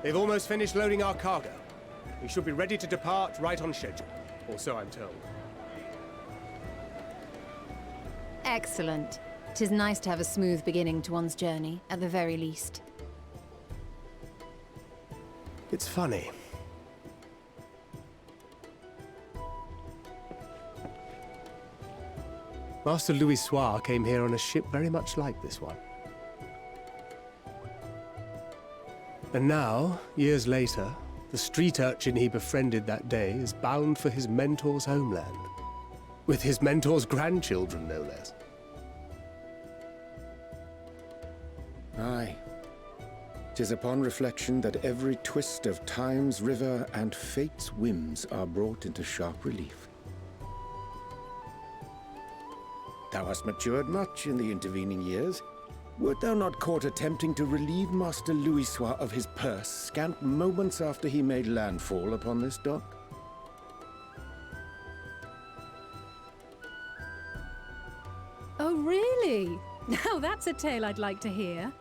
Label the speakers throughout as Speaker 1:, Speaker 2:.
Speaker 1: They've almost finished loading our cargo. We should be ready to depart right on schedule, or so I'm told.
Speaker 2: Excellent. 'Tis nice to have a smooth beginning to one's journey, at the very least.
Speaker 1: It's funny. Master Louis Soir came here on a ship very much like this one. And now, years later, the street urchin he befriended that day is bound for his mentor's homeland. With his mentor's grandchildren, no less.
Speaker 3: Aye. 'Tis upon reflection that every twist of time's river and fate's whims are brought into sharp relief. Thou hast matured much in the intervening years. Wert thou not caught attempting to relieve Master Louisois of his purse scant moments after he made landfall upon this dock?
Speaker 4: Oh, really? Now that's a tale I'd like to hear.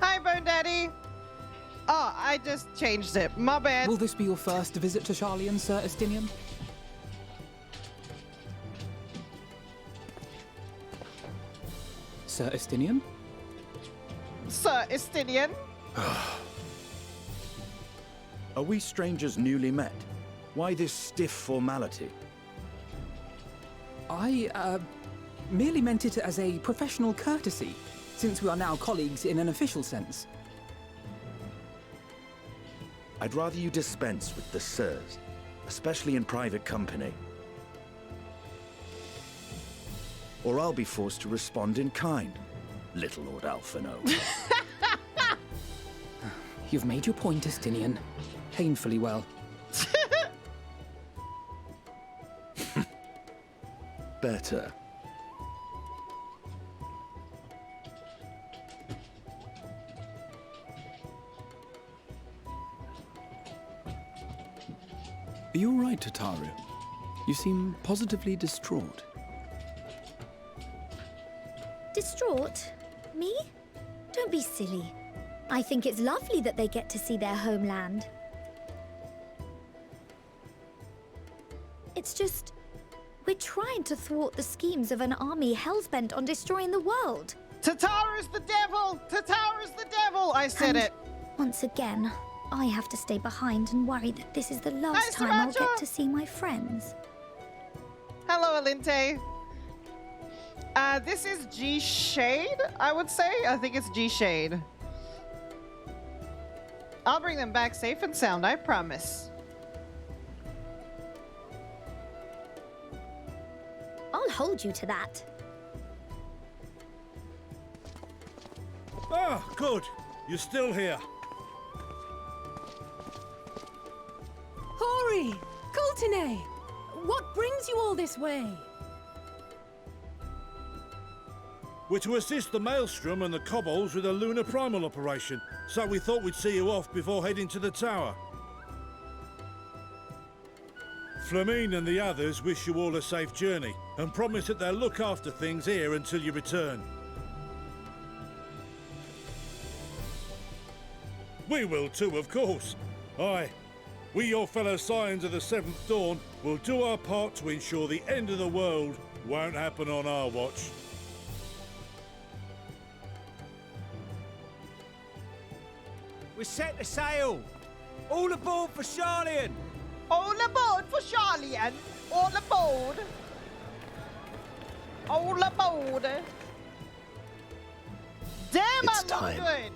Speaker 5: Hi, Bone Daddy. Oh, I just changed it. My bad.
Speaker 6: Will this be your first visit to Charlian, Sir Estinian? Sir Estinian?
Speaker 5: Sir Estinian.
Speaker 7: Are we strangers newly met? Why this stiff formality?
Speaker 6: I, merely meant it as a professional courtesy, since we are now colleagues in an official sense.
Speaker 7: I'd rather you dispense with the sirs, especially in private company. Or I'll be forced to respond in kind, little Lord Alphino.
Speaker 6: You've made your point, Estinian. Painfully well.
Speaker 7: Better.
Speaker 8: Are you all right, Tataru? You seem positively distraught.
Speaker 9: Distraught? Me? Don't be silly. I think it's lovely that they get to see their homeland. It's just... we're trying to thwart the schemes of an army hellbent on destroying the world.
Speaker 5: Tataru's the devil! Tataru's the devil! I said it.
Speaker 9: Once again, I have to stay behind and worry that this is the last
Speaker 5: Hi,
Speaker 9: time I'll
Speaker 5: Sriracha.
Speaker 9: get to see my friends.
Speaker 5: Hello, Alinte. This is G Shade, I would say. I think it's G Shade. I'll bring them back safe and sound, I promise.
Speaker 9: I'll hold you to that.
Speaker 10: Ah, good. You're still here.
Speaker 4: Hori! Coultine! What brings you all this way?
Speaker 10: We're to assist the Maelstrom and the Kobolds with a lunar primal operation, so we thought we'd see you off before heading to the tower. Flamine and the others wish you all a safe journey, and promise that they'll look after things here until you return. We will too, of course. Aye. We, your fellow Scions of the Seventh Dawn, will do our part to ensure the end of the world won't happen on our watch.
Speaker 11: We're set to sail! All aboard for Charlian!
Speaker 5: All aboard for Charlian! All aboard! All aboard! Damn,
Speaker 1: It's
Speaker 5: I look
Speaker 1: time.
Speaker 5: good!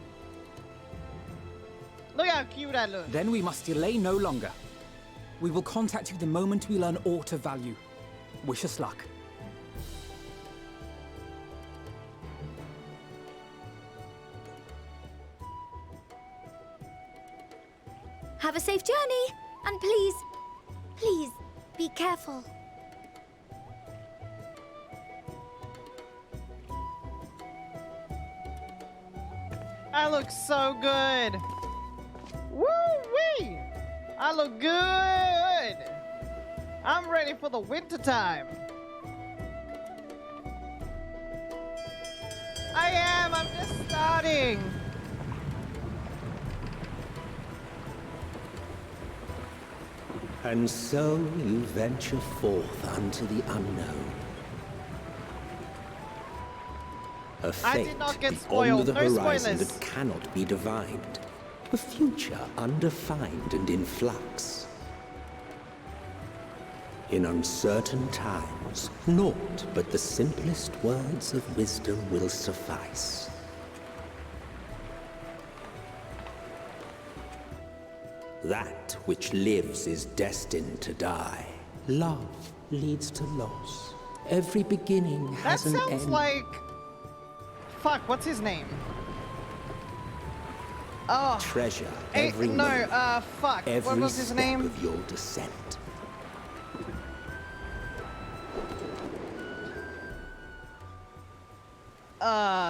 Speaker 5: Look how cute I look.
Speaker 6: Then we must delay no longer. We will contact you the moment we learn aught of value. Wish us luck.
Speaker 9: Have a safe journey, and please, please, be careful.
Speaker 5: I look so good. Woo-wee! I look good. I'm ready for the winter time. I am. I'm just starting.
Speaker 12: And so you venture forth unto the unknown. A
Speaker 5: I
Speaker 12: fate
Speaker 5: did not get
Speaker 12: beyond
Speaker 5: spoiled.
Speaker 12: the
Speaker 5: No
Speaker 12: horizon
Speaker 5: spoilers.
Speaker 12: that cannot be divined. A future undefined and in flux. In uncertain times, naught but the simplest words of wisdom will suffice. That which lives is destined to die. Love leads to loss. Every beginning
Speaker 5: That
Speaker 12: has an end.
Speaker 5: sounds like... Fuck, what's his name? Oh.
Speaker 12: Treasure every
Speaker 5: no,
Speaker 12: moment,
Speaker 5: fuck.
Speaker 12: every
Speaker 5: What was his
Speaker 12: step
Speaker 5: name?
Speaker 12: of your descent.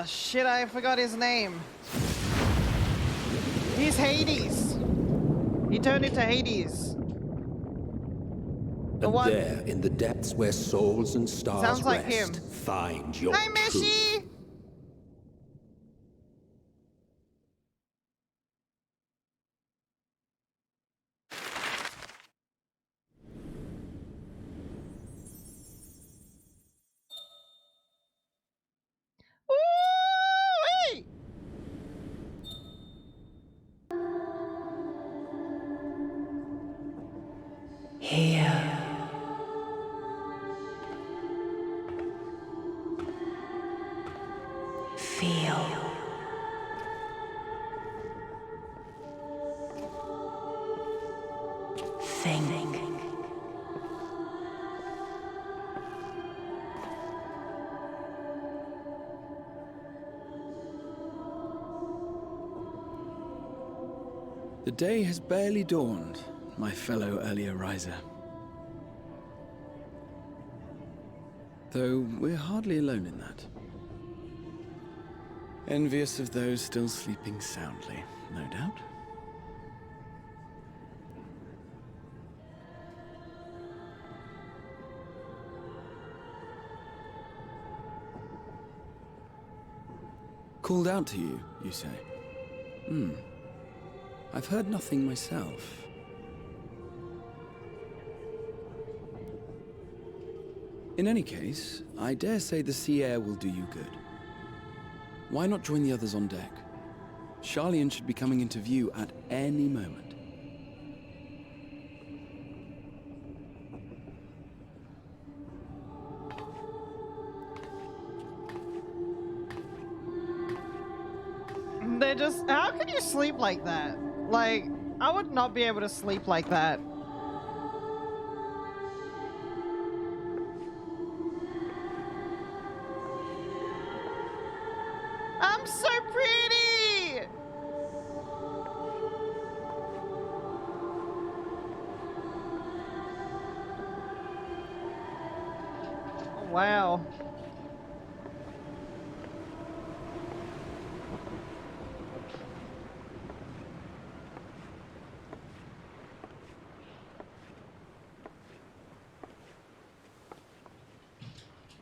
Speaker 5: Shit, I forgot his name. He's Hades. He turned into Hades. The
Speaker 12: And
Speaker 5: one...
Speaker 12: there, in the depths where souls and stars
Speaker 5: Sounds like
Speaker 12: rest,
Speaker 5: him.
Speaker 12: find your
Speaker 5: Hi,
Speaker 12: truth.
Speaker 5: Mishy! Ooh-wee!
Speaker 13: Here. Feel. Think.
Speaker 8: The day has barely dawned, my fellow earlier riser. Though we're hardly alone in that. Envious of those still sleeping soundly, no doubt. Called out to you, you say? I've heard nothing myself. In any case, I dare say the sea air will do you good. Why not join the others on deck? Sharlayan should be coming into view at any moment.
Speaker 5: They just... How can you sleep like that? Like, I would not be able to sleep like that. I'm so pretty! Oh, wow.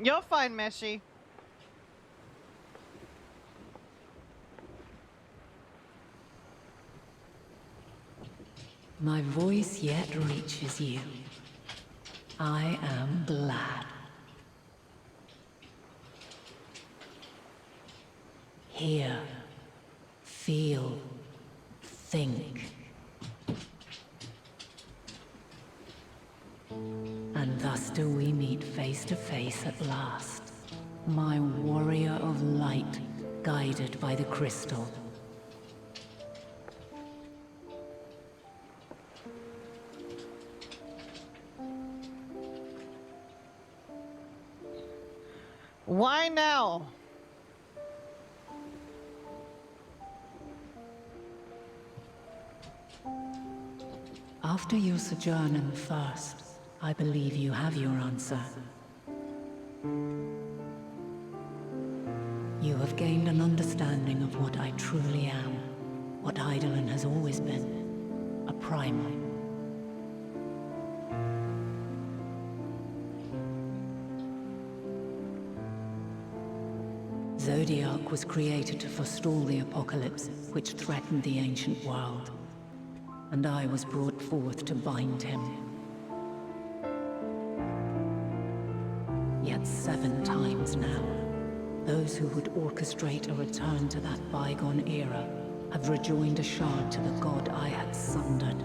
Speaker 5: You're fine, Meshy.
Speaker 13: My voice yet reaches you. I am glad. Hear, feel, think. And thus do we meet face to face at last. My warrior of light, guided by the crystal.
Speaker 5: Why now?
Speaker 13: After your sojourn in the First, I believe you have your answer. You have gained an understanding of what I truly am, what Hydaelyn has always been, a primal. Zodiark was created to forestall the apocalypse which threatened the ancient world, and I was brought forth to bind him. Yet 7 times now, those who would orchestrate a return to that bygone era have rejoined a shard to the god I had sundered.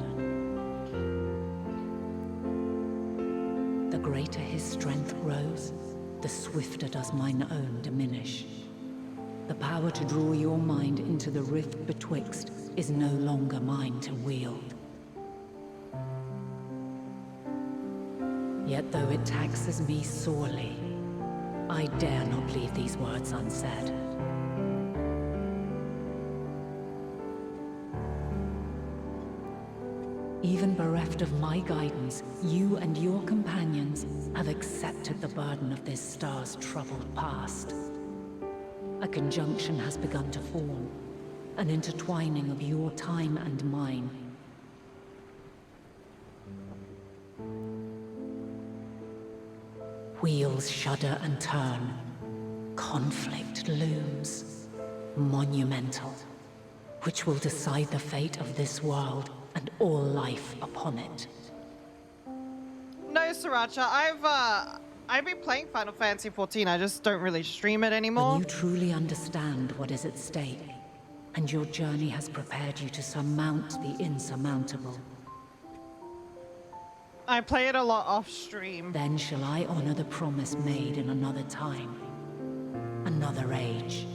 Speaker 13: The greater his strength grows, the swifter does mine own diminish. The power to draw your mind into the rift betwixt is no longer mine to wield. Yet though it taxes me sorely, I dare not leave these words unsaid. Even bereft of my guidance, you and your companions have accepted the burden of this star's troubled past. A conjunction has begun to form, an intertwining of your time and mine. Wheels shudder and turn. Conflict looms, monumental, which will decide the fate of this world and all life upon it.
Speaker 5: No, Sriracha, I've been playing Final Fantasy XIV. I just don't really stream it anymore.
Speaker 13: When you truly understand what is at stake, and your journey has prepared you to surmount the insurmountable,
Speaker 5: I play it a lot off stream.
Speaker 13: then shall I honor the promise made in another time, another age.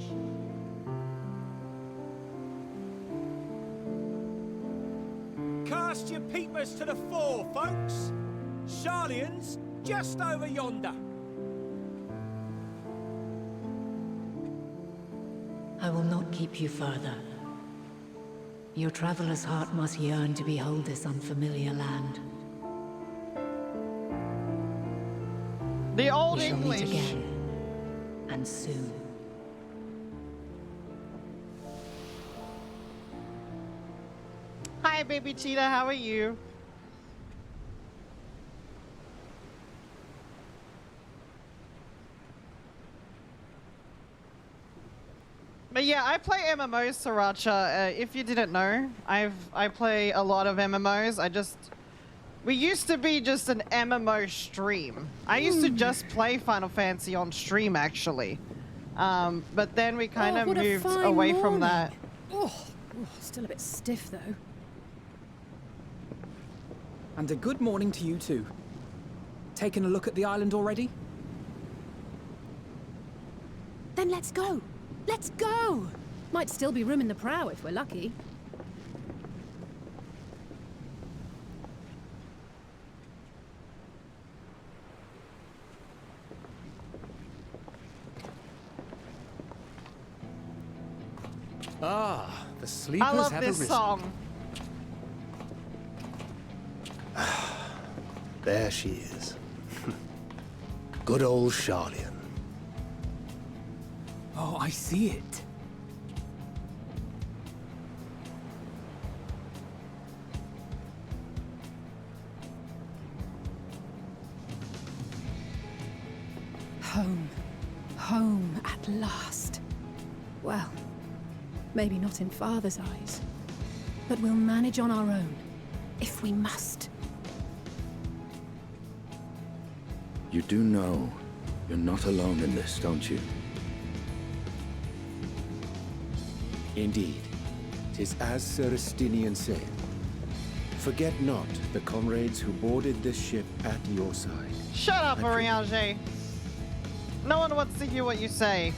Speaker 11: Cast your peepers to the fore, folks. Hydaelyn's just over yonder.
Speaker 13: I will not keep you further. Your traveler's heart must yearn to behold this unfamiliar land.
Speaker 5: The old
Speaker 13: We shall
Speaker 5: English.
Speaker 13: meet again, and soon.
Speaker 5: Hi, baby cheetah. How are you? But yeah, I play MMOs, Sriracha. If you didn't know, I play a lot of MMOs. We used to be just an MMO stream. I used to just play Final Fantasy on stream, actually. But then we kind of moved away from that.
Speaker 4: Oh, still a bit stiff though.
Speaker 6: And a good morning to you too. Taking a look at the island already?
Speaker 4: Then let's go. Let's go! Might still be room in the prow if we're lucky.
Speaker 1: Ah, the sleepers
Speaker 5: I love
Speaker 1: have
Speaker 5: this
Speaker 1: arisen.
Speaker 5: song.
Speaker 1: There she is. Good old Hydaelyn.
Speaker 6: Oh, I see it.
Speaker 4: Home. Home at last. Well, maybe not in Father's eyes, but we'll manage on our own, if we must.
Speaker 7: You do know you're not alone in this, don't you?
Speaker 3: Indeed. 'Tis as Sir Estinian said. Forget not the comrades who boarded this ship at your side.
Speaker 5: Shut up, Oriange. No one wants to hear what you say.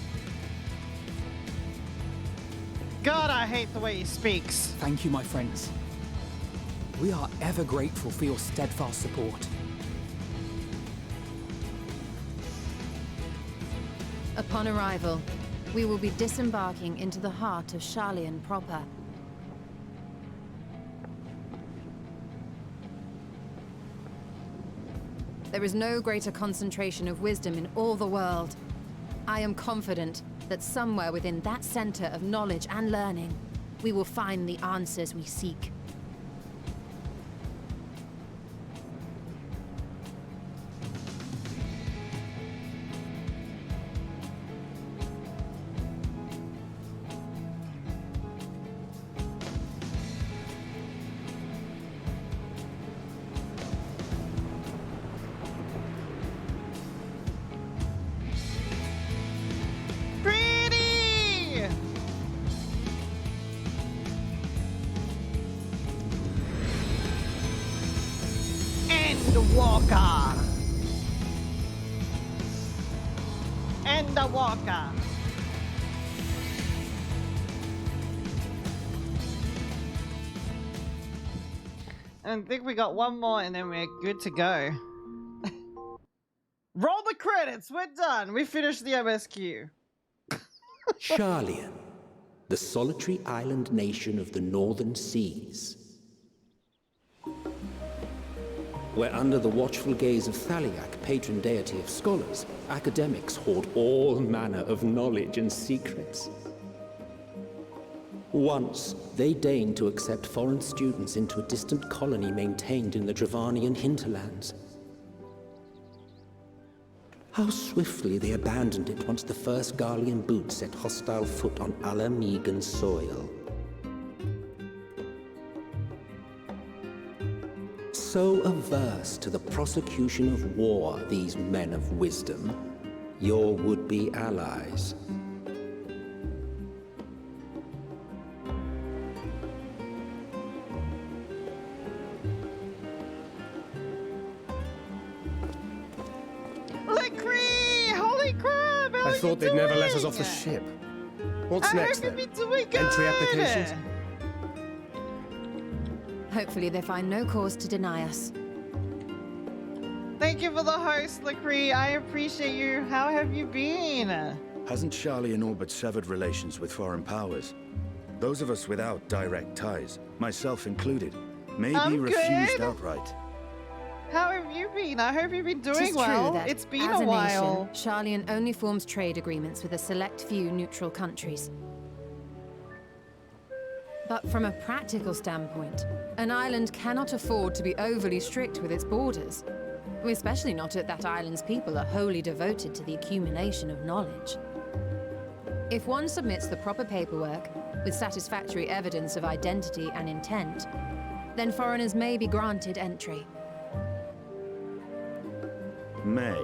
Speaker 5: God, I hate the way he speaks.
Speaker 6: Thank you, my friends. We are ever grateful for your steadfast support.
Speaker 2: Upon arrival, we will be disembarking into the heart of Hydaelyn proper. There is no greater concentration of wisdom in all the world. I am confident that somewhere within that center of knowledge and learning, we will find the answers we seek.
Speaker 5: Endwalker. Endwalker. I think we got one more and then we're good to go. Roll the credits, we're done. We finished the MSQ.
Speaker 12: Hydaelyn, the solitary island nation of the northern seas. Where under the watchful gaze of Thaliak, patron deity of scholars, academics hoard all manner of knowledge and secrets. Once, they deigned to accept foreign students into a distant colony maintained in the Dravanian hinterlands. How swiftly they abandoned it once the first Garlean boot set hostile foot on Alamegan soil. So averse to the prosecution of war, these men of wisdom, your would-be allies.
Speaker 1: I thought they'd never let us off the ship. What's next then? Entry applications?
Speaker 2: Hopefully they find no cause to deny us.
Speaker 5: Thank you for the host, Lacree. I appreciate you. How have you been?
Speaker 7: Hasn't Charlian all but severed relations with foreign powers? Those of us without direct ties, myself included, may be refused outright.
Speaker 5: How have you been? I hope you've been doing
Speaker 2: It's
Speaker 5: well.
Speaker 2: true that,
Speaker 5: It's been
Speaker 2: as
Speaker 5: a while.
Speaker 2: nation, Charlian only forms trade agreements with a select few neutral countries. But from a practical standpoint, an island cannot afford to be overly strict with its borders. Especially not if that island's people are wholly devoted to the accumulation of knowledge. If one submits the proper paperwork, with satisfactory evidence of identity and intent, then foreigners may be granted entry.
Speaker 7: May.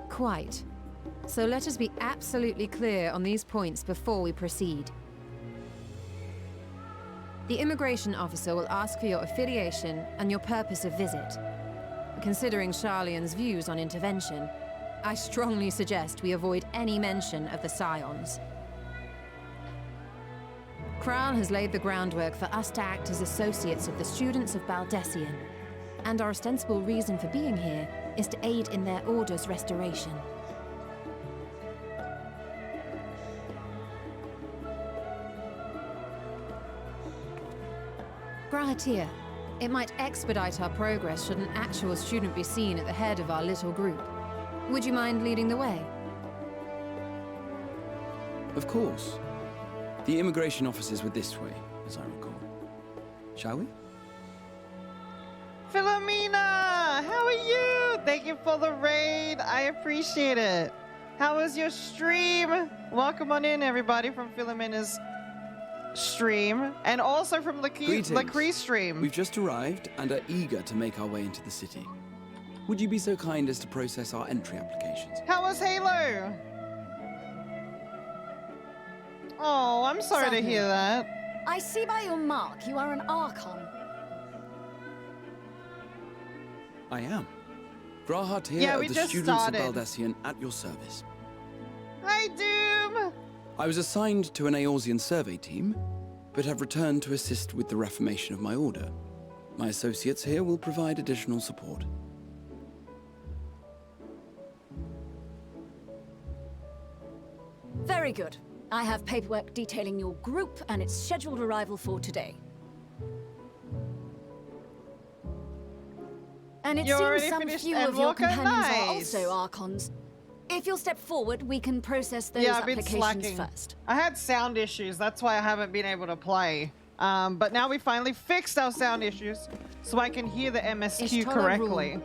Speaker 2: Quite. So let us be absolutely clear on these points before we proceed. The immigration officer will ask for your affiliation and your purpose of visit. Considering Charlian's views on intervention, I strongly suggest we avoid any mention of the Scions. Kral has laid the groundwork for us to act as associates of the students of Baldessian, and our ostensible reason for being here is to aid in their order's restoration. Grahatir, it might expedite our progress should an actual student be seen at the head of our little group. Would you mind leading the way?
Speaker 8: Of course. The immigration officers were this way, as I recall. Shall we?
Speaker 5: Philomena, how are you? Thank you for the raid. I appreciate it. How was your stream? Welcome on in, everybody, from Philomena's stream, and also from Lacree's stream.
Speaker 8: We've just arrived and are eager to make our way into the city. Would you be so kind as to process our entry applications?
Speaker 5: How was Halo? Oh, I'm sorry to hear that.
Speaker 14: I see by your mark you are an Archon.
Speaker 8: I am. Grahatir
Speaker 5: Yeah,
Speaker 8: of
Speaker 5: we
Speaker 8: the
Speaker 5: just
Speaker 8: students
Speaker 5: started.
Speaker 8: of Baldessian at your service.
Speaker 5: Hi, Doom!
Speaker 8: I was assigned to an Eorzean survey team, but have returned to assist with the reformation of my order. My associates here will provide additional support.
Speaker 14: Very good. I have paperwork detailing your group and its scheduled arrival for today. And it
Speaker 5: You
Speaker 14: seems
Speaker 5: already
Speaker 14: some
Speaker 5: finished
Speaker 14: few of your
Speaker 5: Endwalker?
Speaker 14: companions
Speaker 5: Nice.
Speaker 14: are also Archons. If you'll step forward, we can process those
Speaker 5: Yeah, I've been
Speaker 14: applications
Speaker 5: slacking.
Speaker 14: first.
Speaker 5: I had sound issues, that's why I haven't been able to play. But now we finally fixed our sound issues, so I can hear the MSQ
Speaker 2: Ishtola
Speaker 5: correctly.
Speaker 2: rule.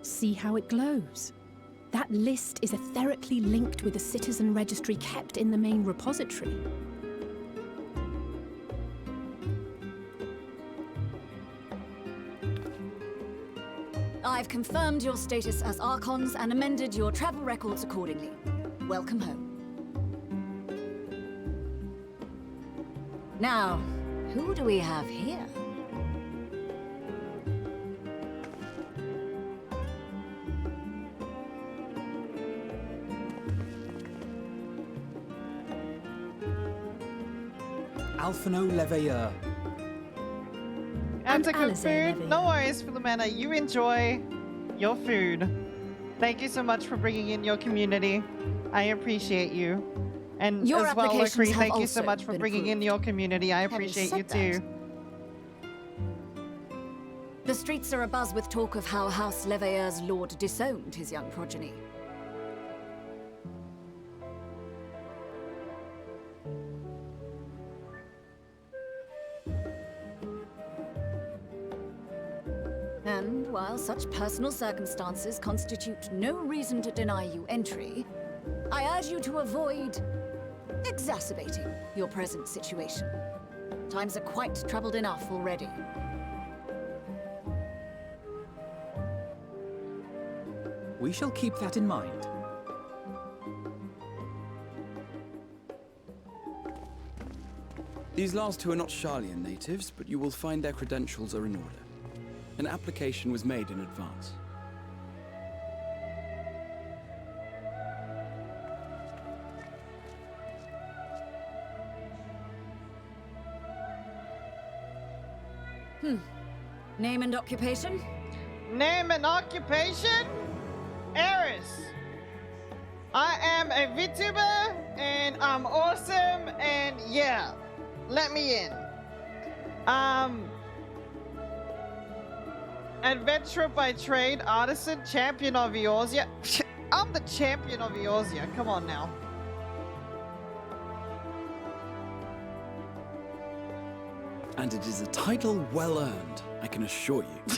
Speaker 4: See how it glows? That list is etherically linked with the citizen registry kept in the main repository.
Speaker 14: I've confirmed your status as Archons and amended your travel records accordingly. Welcome home. Now, who do we have here?
Speaker 6: Alphino Leveilleur.
Speaker 5: And to cook food? No worries, Philomena. You enjoy your food. Thank you so much for bringing in your community. I appreciate you. And
Speaker 14: Your
Speaker 5: as well,
Speaker 14: applications
Speaker 5: Lakri,
Speaker 14: have
Speaker 5: thank you so
Speaker 14: also
Speaker 5: much for
Speaker 14: been
Speaker 5: bringing in
Speaker 14: approved.
Speaker 5: your community. I
Speaker 14: Having
Speaker 5: appreciate you
Speaker 14: said
Speaker 5: too.
Speaker 14: The streets are abuzz with talk of how House Leveilleur's lord disowned his young progeny. And while such personal circumstances constitute no reason to deny you entry, I urge you to avoid exacerbating your present situation. Times are quite troubled enough already.
Speaker 6: We shall keep that in mind.
Speaker 8: These last two are not Sharlayan natives, but you will find their credentials are in order. An application was made in advance.
Speaker 14: Name and occupation?
Speaker 5: Name and occupation? Erris. I am a VTuber and I'm awesome and yeah, let me in. Adventurer by trade, artisan, champion of Eorzea. I'm the champion of Eorzea, come on now.
Speaker 8: And it is a title well earned, I can assure you.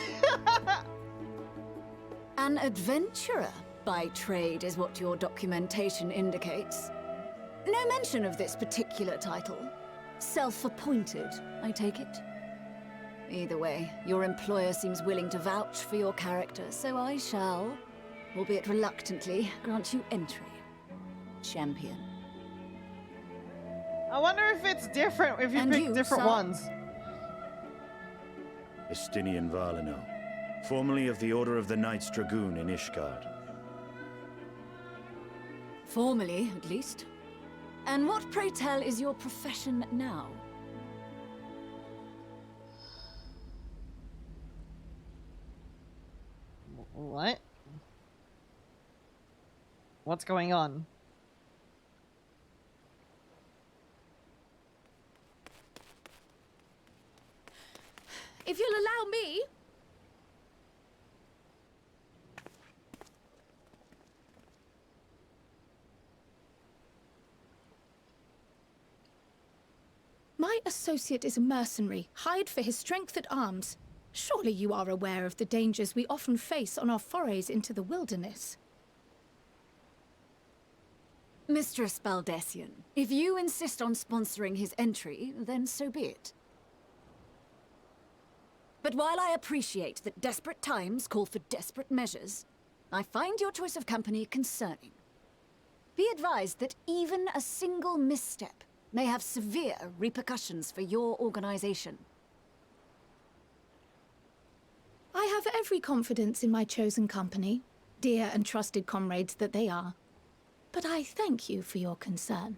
Speaker 14: An adventurer by trade is what your documentation indicates. No mention of this particular title. Self-appointed, I take it. Either way, your employer seems willing to vouch for your character, so I shall, albeit reluctantly, grant you entry. Champion.
Speaker 5: I wonder if it's different if you
Speaker 14: And
Speaker 5: pick
Speaker 14: you,
Speaker 5: different
Speaker 14: sir?
Speaker 5: ones.
Speaker 7: Estinian Valino, formerly of the Order of the Knights Dragoon in Ishgard.
Speaker 14: Formally, at least. And what, pray tell, is your profession now?
Speaker 5: What? What's going on?
Speaker 4: If you'll allow me... My associate is a mercenary, hired for his strength at arms. Surely you are aware of the dangers we often face on our forays into the wilderness.
Speaker 14: Mistress Baldessian, if you insist on sponsoring his entry, then so be it. But while I appreciate that desperate times call for desperate measures, I find your choice of company concerning. Be advised that even a single misstep may have severe repercussions for your organization.
Speaker 4: I have every confidence in my chosen company, dear and trusted comrades that they are. But I thank you for your concern.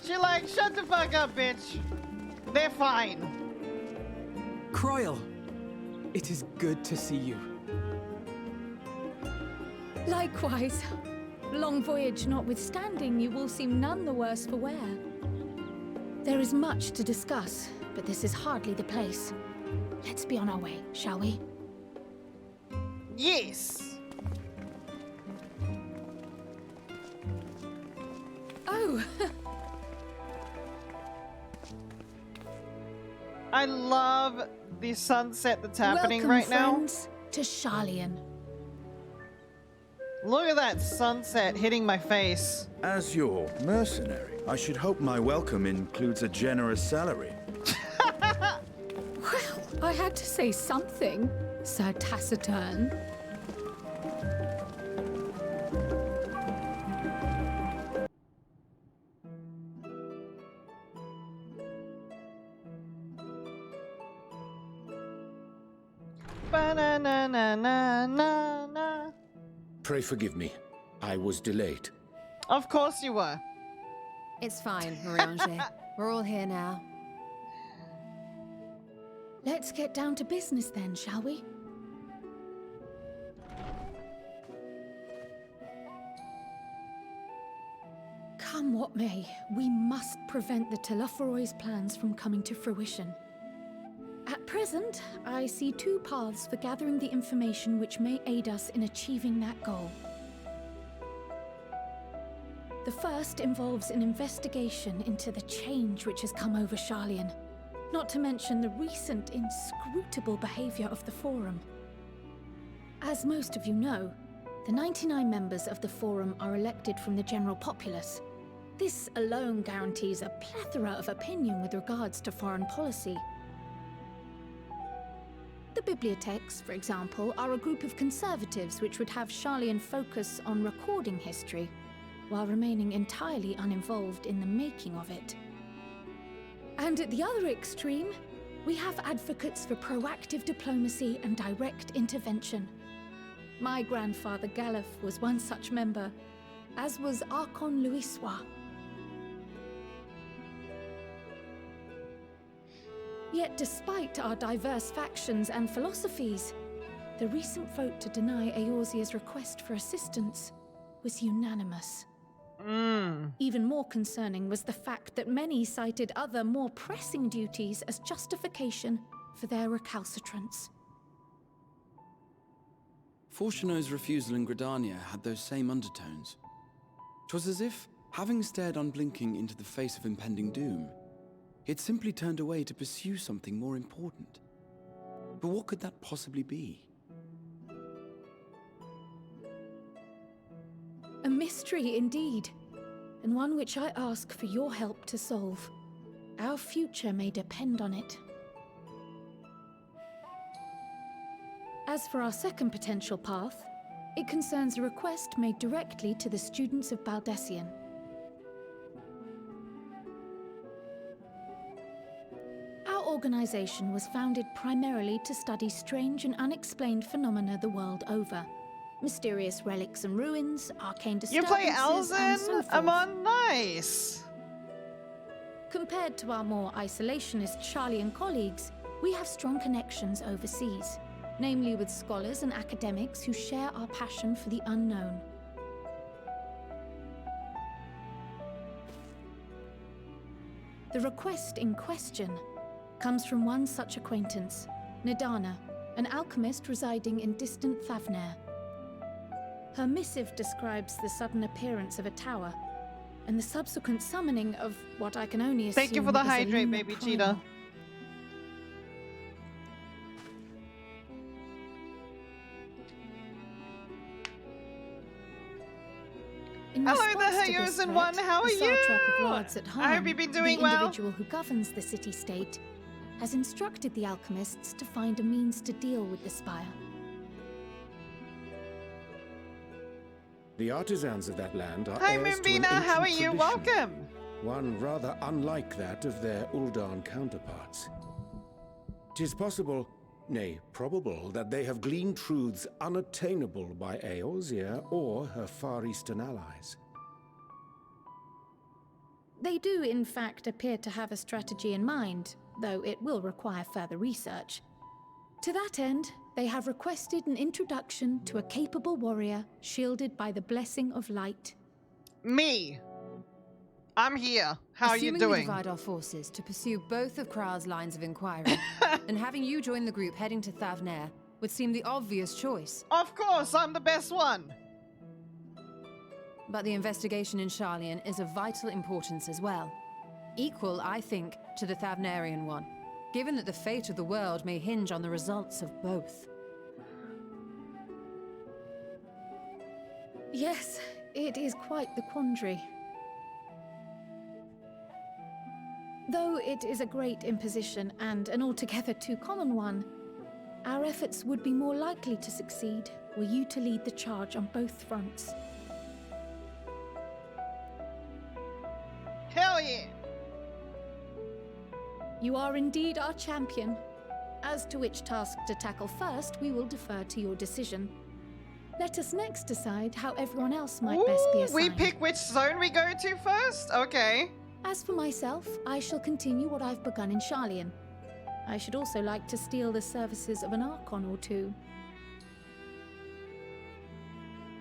Speaker 5: She like, shut the fuck up, bitch. They're fine.
Speaker 6: Croyle, it is good to see you.
Speaker 4: Likewise. Long voyage notwithstanding, you will seem none the worse for wear. There is much to discuss, but this is hardly the place. Let's be on our way, shall we?
Speaker 5: Yes.
Speaker 4: Oh!
Speaker 5: I love the sunset that's happening
Speaker 4: Welcome,
Speaker 5: right now.
Speaker 4: friends, to Sharlayan.
Speaker 5: Look at that sunset hitting my face.
Speaker 7: As your mercenary, I should hope my welcome includes a generous salary.
Speaker 4: Well, I had to say something, Sir Taciturn.
Speaker 5: Ba-na-na-na-na-na-na.
Speaker 3: Pray forgive me. I was delayed.
Speaker 5: Of course you were.
Speaker 2: It's fine, Morange. We're all here now.
Speaker 4: Let's get down to business then, shall we? Come what may, we must prevent the Telophoroid's plans from coming to fruition. At present, I see two paths for gathering the information which may aid us in achieving that goal. The first involves an investigation into the change which has come over Hydaelyn, not to mention the recent inscrutable behavior of the Forum. As most of you know, the 99 members of the Forum are elected from the general populace. This alone guarantees a plethora of opinion with regards to foreign policy. The bibliotheques, for example, are a group of conservatives which would have Hydaelyn focus on recording history, while remaining entirely uninvolved in the making of it. And at the other extreme, we have advocates for proactive diplomacy and direct intervention. My grandfather Galef was one such member, as was Archon Louisois. Yet despite our diverse factions and philosophies, the recent vote to deny Eorzea's request for assistance was unanimous. Even more concerning was the fact that many cited other, more pressing duties as justification for their recalcitrance.
Speaker 8: Fortuno's refusal in Gridania had those same undertones. 'Twas as if, having stared unblinking into the face of impending doom, it simply turned away to pursue something more important. But what could that possibly be?
Speaker 4: A mystery indeed, and one which I ask for your help to solve. Our future may depend on it. As for our second potential path, it concerns a request made directly to the students of Baldessian. Our organization was founded primarily to study strange and unexplained phenomena the world over. Mysterious relics and ruins, arcane
Speaker 5: You
Speaker 4: disturbances,
Speaker 5: play
Speaker 4: and so
Speaker 5: Elzen?
Speaker 4: forth.
Speaker 5: Amon, nice.
Speaker 4: Compared to our more isolationist Hydaelyn colleagues, we have strong connections overseas, namely with scholars and academics who share our passion for the unknown. The request in question comes from one such acquaintance, Nadana, an alchemist residing in distant Thavnair. Her missive describes the sudden appearance of a tower, and the subsequent summoning of what I can only assume
Speaker 5: Thank you for the
Speaker 4: is a
Speaker 5: hydrate,
Speaker 4: lunar
Speaker 5: baby
Speaker 4: primal.
Speaker 5: cheetah.
Speaker 4: In
Speaker 5: Hello
Speaker 4: response
Speaker 5: there,
Speaker 4: to this
Speaker 5: Hydaelyn one.
Speaker 4: threat,
Speaker 5: How are
Speaker 4: the Sartrap
Speaker 5: you?
Speaker 4: of Lords at
Speaker 5: I hope
Speaker 4: Home,
Speaker 5: you've been doing
Speaker 4: the
Speaker 5: well.
Speaker 4: individual who governs the city-state, has instructed the alchemists to find a means to deal with the spire.
Speaker 3: The artisans of that land are
Speaker 5: Hi,
Speaker 3: heirs to an
Speaker 5: Mimbina. How are
Speaker 3: ancient
Speaker 5: you?
Speaker 3: tradition,
Speaker 5: Welcome.
Speaker 3: one rather unlike that of their Uldan counterparts. 'Tis possible, nay, probable, that they have gleaned truths unattainable by Eorzea or her Far Eastern allies.
Speaker 4: They do, in fact, appear to have a strategy in mind, though it will require further research. To that end, they have requested an introduction to a capable warrior shielded by the blessing of light.
Speaker 5: Me. I'm here. How are you
Speaker 2: Assuming
Speaker 5: doing?
Speaker 2: we divide our forces to pursue both of Kral's lines of inquiry, and having you join the group heading to Thavnair would seem the obvious choice.
Speaker 5: Of course, I'm the best one.
Speaker 2: But the investigation in Hydaelyn is of vital importance as well. Equal, I think, to the Thavnarian one, given that the fate of the world may hinge on the results of both.
Speaker 4: Yes, it is quite the quandary. Though it is a great imposition and an altogether too common one, our efforts would be more likely to succeed were you to lead the charge on both fronts.
Speaker 5: Hell yeah!
Speaker 4: You are indeed our champion. As to which task to tackle first, we will defer to your decision. Let us next decide how everyone else might best be assigned.
Speaker 5: We pick which zone we go to first? Okay.
Speaker 4: As for myself, I shall continue what I've begun in Hydaelyn. I should also like to steal the services of an Archon or two.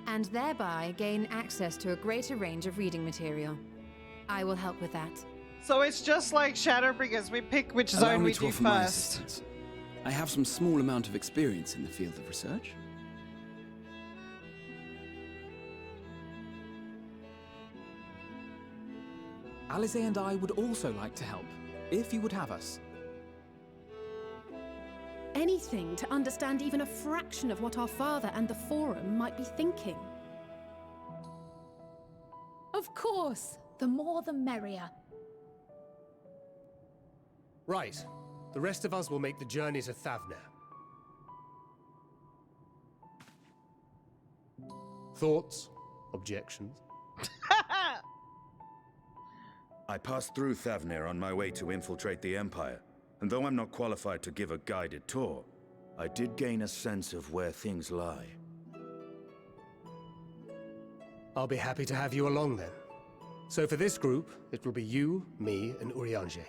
Speaker 2: And thereby gain access to a greater range of reading material. I will help with that.
Speaker 5: So it's just like Shadowbringers, we pick which
Speaker 8: Allow
Speaker 5: zone
Speaker 8: me
Speaker 5: we
Speaker 8: to
Speaker 5: do
Speaker 8: offer my
Speaker 5: first.
Speaker 8: assistance. I have some small amount of experience in the field of research.
Speaker 6: Alize and I would also like to help, if you would have us.
Speaker 4: Anything to understand even a fraction of what our father and the Forum might be thinking. Of course, the more the merrier.
Speaker 1: Right. The rest of us will make the journey to Thavner. Thoughts? Objections?
Speaker 7: I passed through Thavner on my way to infiltrate the Empire, and though I'm not qualified to give a guided tour, I did gain a sense of where things lie.
Speaker 1: I'll be happy to have you along then. So for this group, it will be you, me, and Urianger.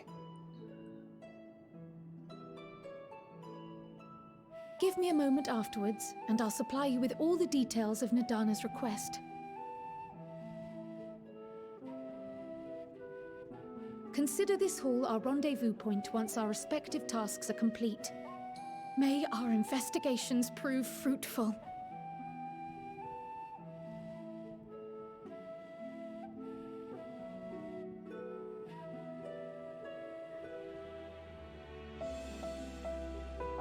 Speaker 4: Give me a moment afterwards, and I'll supply you with all the details of Nadana's request. Consider this hall our rendezvous point once our respective tasks are complete. May our investigations prove fruitful.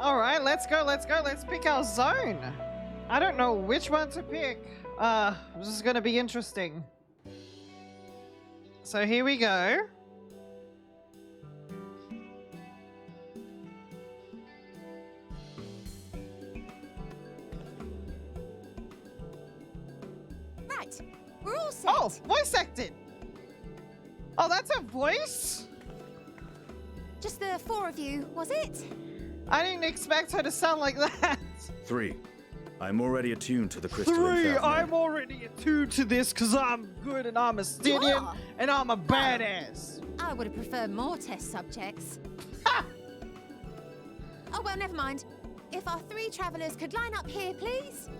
Speaker 5: Alright, let's go, let's pick our zone. I don't know which one to pick. This is gonna be interesting. So here we go.
Speaker 15: Right, we're all set.
Speaker 5: Oh, voice acted. Oh, that's a voice?
Speaker 15: Just the four of you, was it?
Speaker 5: I didn't expect her to sound like that.
Speaker 7: 3. I'm already attuned to the crystal.
Speaker 5: 3. I'm already attuned to this because I'm good and I'm a Stydian and I'm a badass.
Speaker 15: I would have preferred more test subjects. Oh, well, never mind. If our 3 travelers could line up here, please.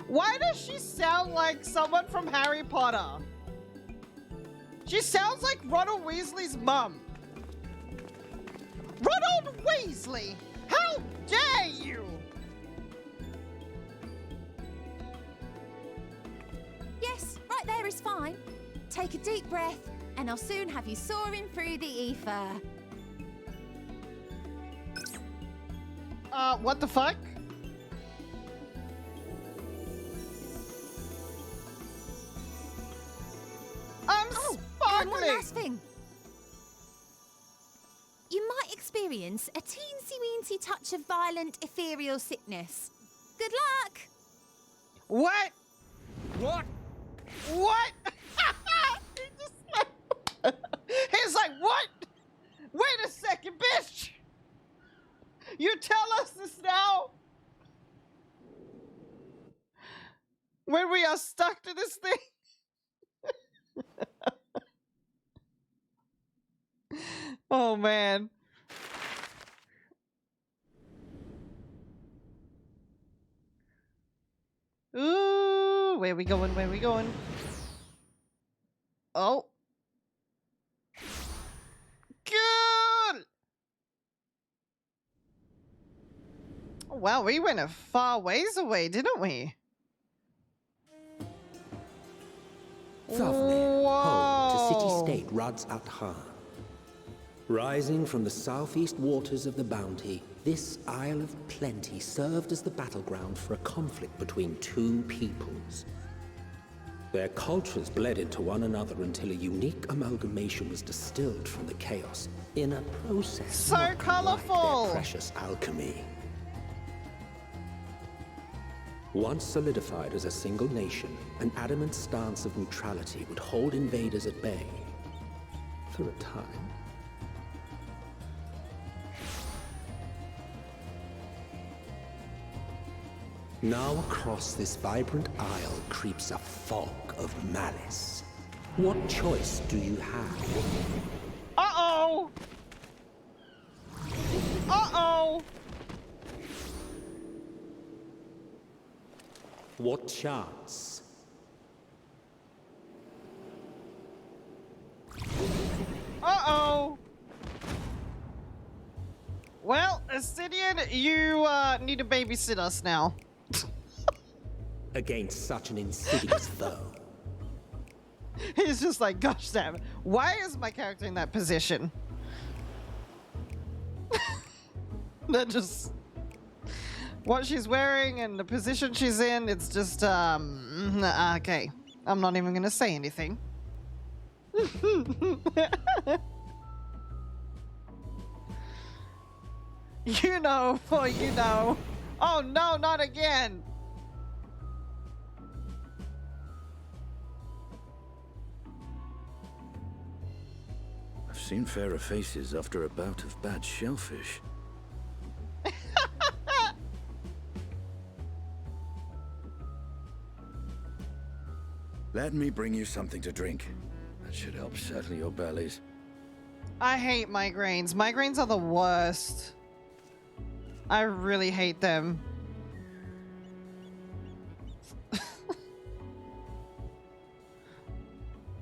Speaker 5: Why does she sound like someone from Harry Potter? She sounds like Ronald Weasley's mum. Ronald Weasley! How dare you!
Speaker 15: Yes, right there is fine. Take a deep breath, and I'll soon have you soaring through the ether.
Speaker 5: What the fuck? I'm sparkling!
Speaker 15: And one last thing. You might experience a teensy-weensy touch of violent ethereal sickness. Good luck!
Speaker 5: What?
Speaker 11: What?
Speaker 5: What? He's like, what? Wait a second, bitch! You tell us this now? When we are stuck to this thing? Oh, man. Ooh, where we going? Where we going? Oh. Good! Oh, wow, we went a far ways away, didn't we?
Speaker 12: Thavner, home to city-state Rads at Han. Rising from the southeast waters of the Bounty, this Isle of Plenty served as the battleground for a conflict between two peoples. Their cultures bled into one another until a unique amalgamation was distilled from the chaos in a process
Speaker 5: so
Speaker 12: not
Speaker 5: colorful.
Speaker 12: unlike their precious alchemy. Once solidified as a single nation, an adamant stance of neutrality would hold invaders at bay for a time. Now across this vibrant isle creeps a fog of malice. What choice do you have?
Speaker 5: Uh-oh! Uh-oh!
Speaker 12: What chance?
Speaker 5: Uh-oh! Well, Astidian, you need to babysit us now.
Speaker 12: Against such an insidious foe.
Speaker 5: He's just like, gosh damn, why is my character in that position? That just... What she's wearing and the position she's in, it's just, okay. I'm not even gonna say anything. You know, for you know. Oh no, not again!
Speaker 7: I've seen fairer faces after a bout of bad shellfish. Let me bring you something to drink. That should help settle your bellies.
Speaker 5: I hate migraines. Migraines are the worst. I really hate them.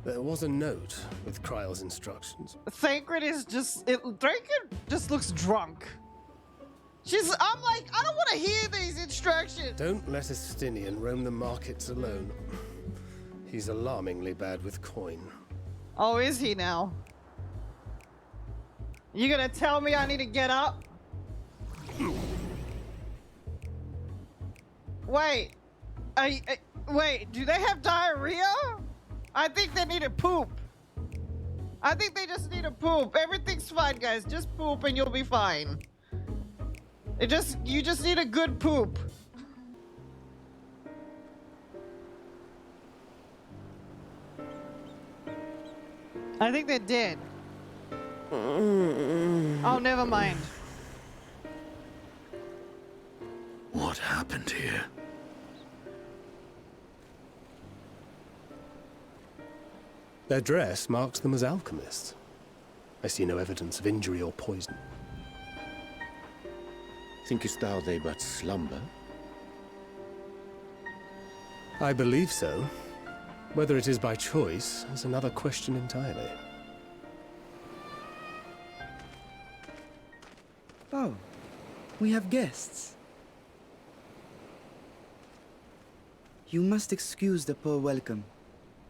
Speaker 1: There was a note with Kryle's instructions.
Speaker 5: Thancred is just... Thancred just looks drunk. I'm like, I don't want to hear these instructions.
Speaker 1: Don't let Estinian roam the markets alone. He's alarmingly bad with coin.
Speaker 5: Oh, is he now? You gonna tell me I need to get up? Wait. Wait, do they have diarrhea? I think they need to poop. I think they just need to poop. Everything's fine, guys. Just poop and you'll be fine. You just need a good poop. I think they did. Oh, never mind.
Speaker 7: What happened here?
Speaker 1: Their dress marks them as alchemists. I see no evidence of injury or poison.
Speaker 3: Thinkest thou they but slumber?
Speaker 1: I believe so. Whether it is by choice is another question entirely.
Speaker 16: Oh, we have guests. You must excuse the poor welcome.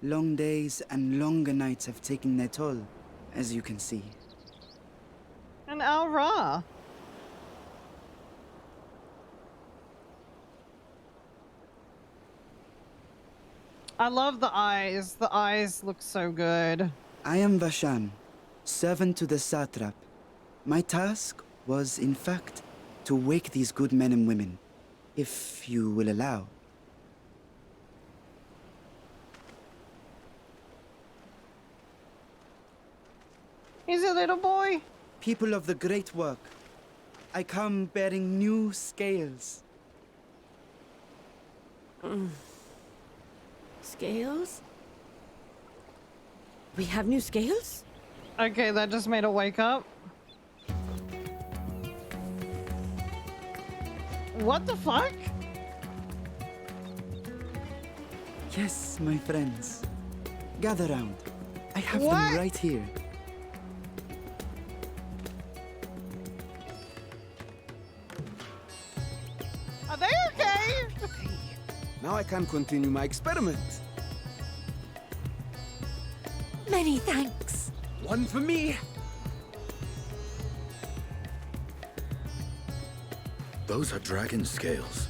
Speaker 16: Long days and longer nights have taken their toll, as you can see.
Speaker 5: And Al-Ra. I love the eyes. The eyes look so good.
Speaker 16: I am Vashan, servant to the satrap. My task was, in fact, to wake these good men and women, if you will allow.
Speaker 5: He's a little boy.
Speaker 16: People of the great work, I come bearing new scales.
Speaker 17: Scales? We have new scales?
Speaker 5: Okay, that just made her wake up. What the fuck?
Speaker 16: Yes, my friends. Gather round. I have
Speaker 5: What?
Speaker 16: them right here.
Speaker 5: Are they okay?
Speaker 11: Now I can continue my experiment.
Speaker 17: Many thanks.
Speaker 11: One for me.
Speaker 7: Those are dragon scales.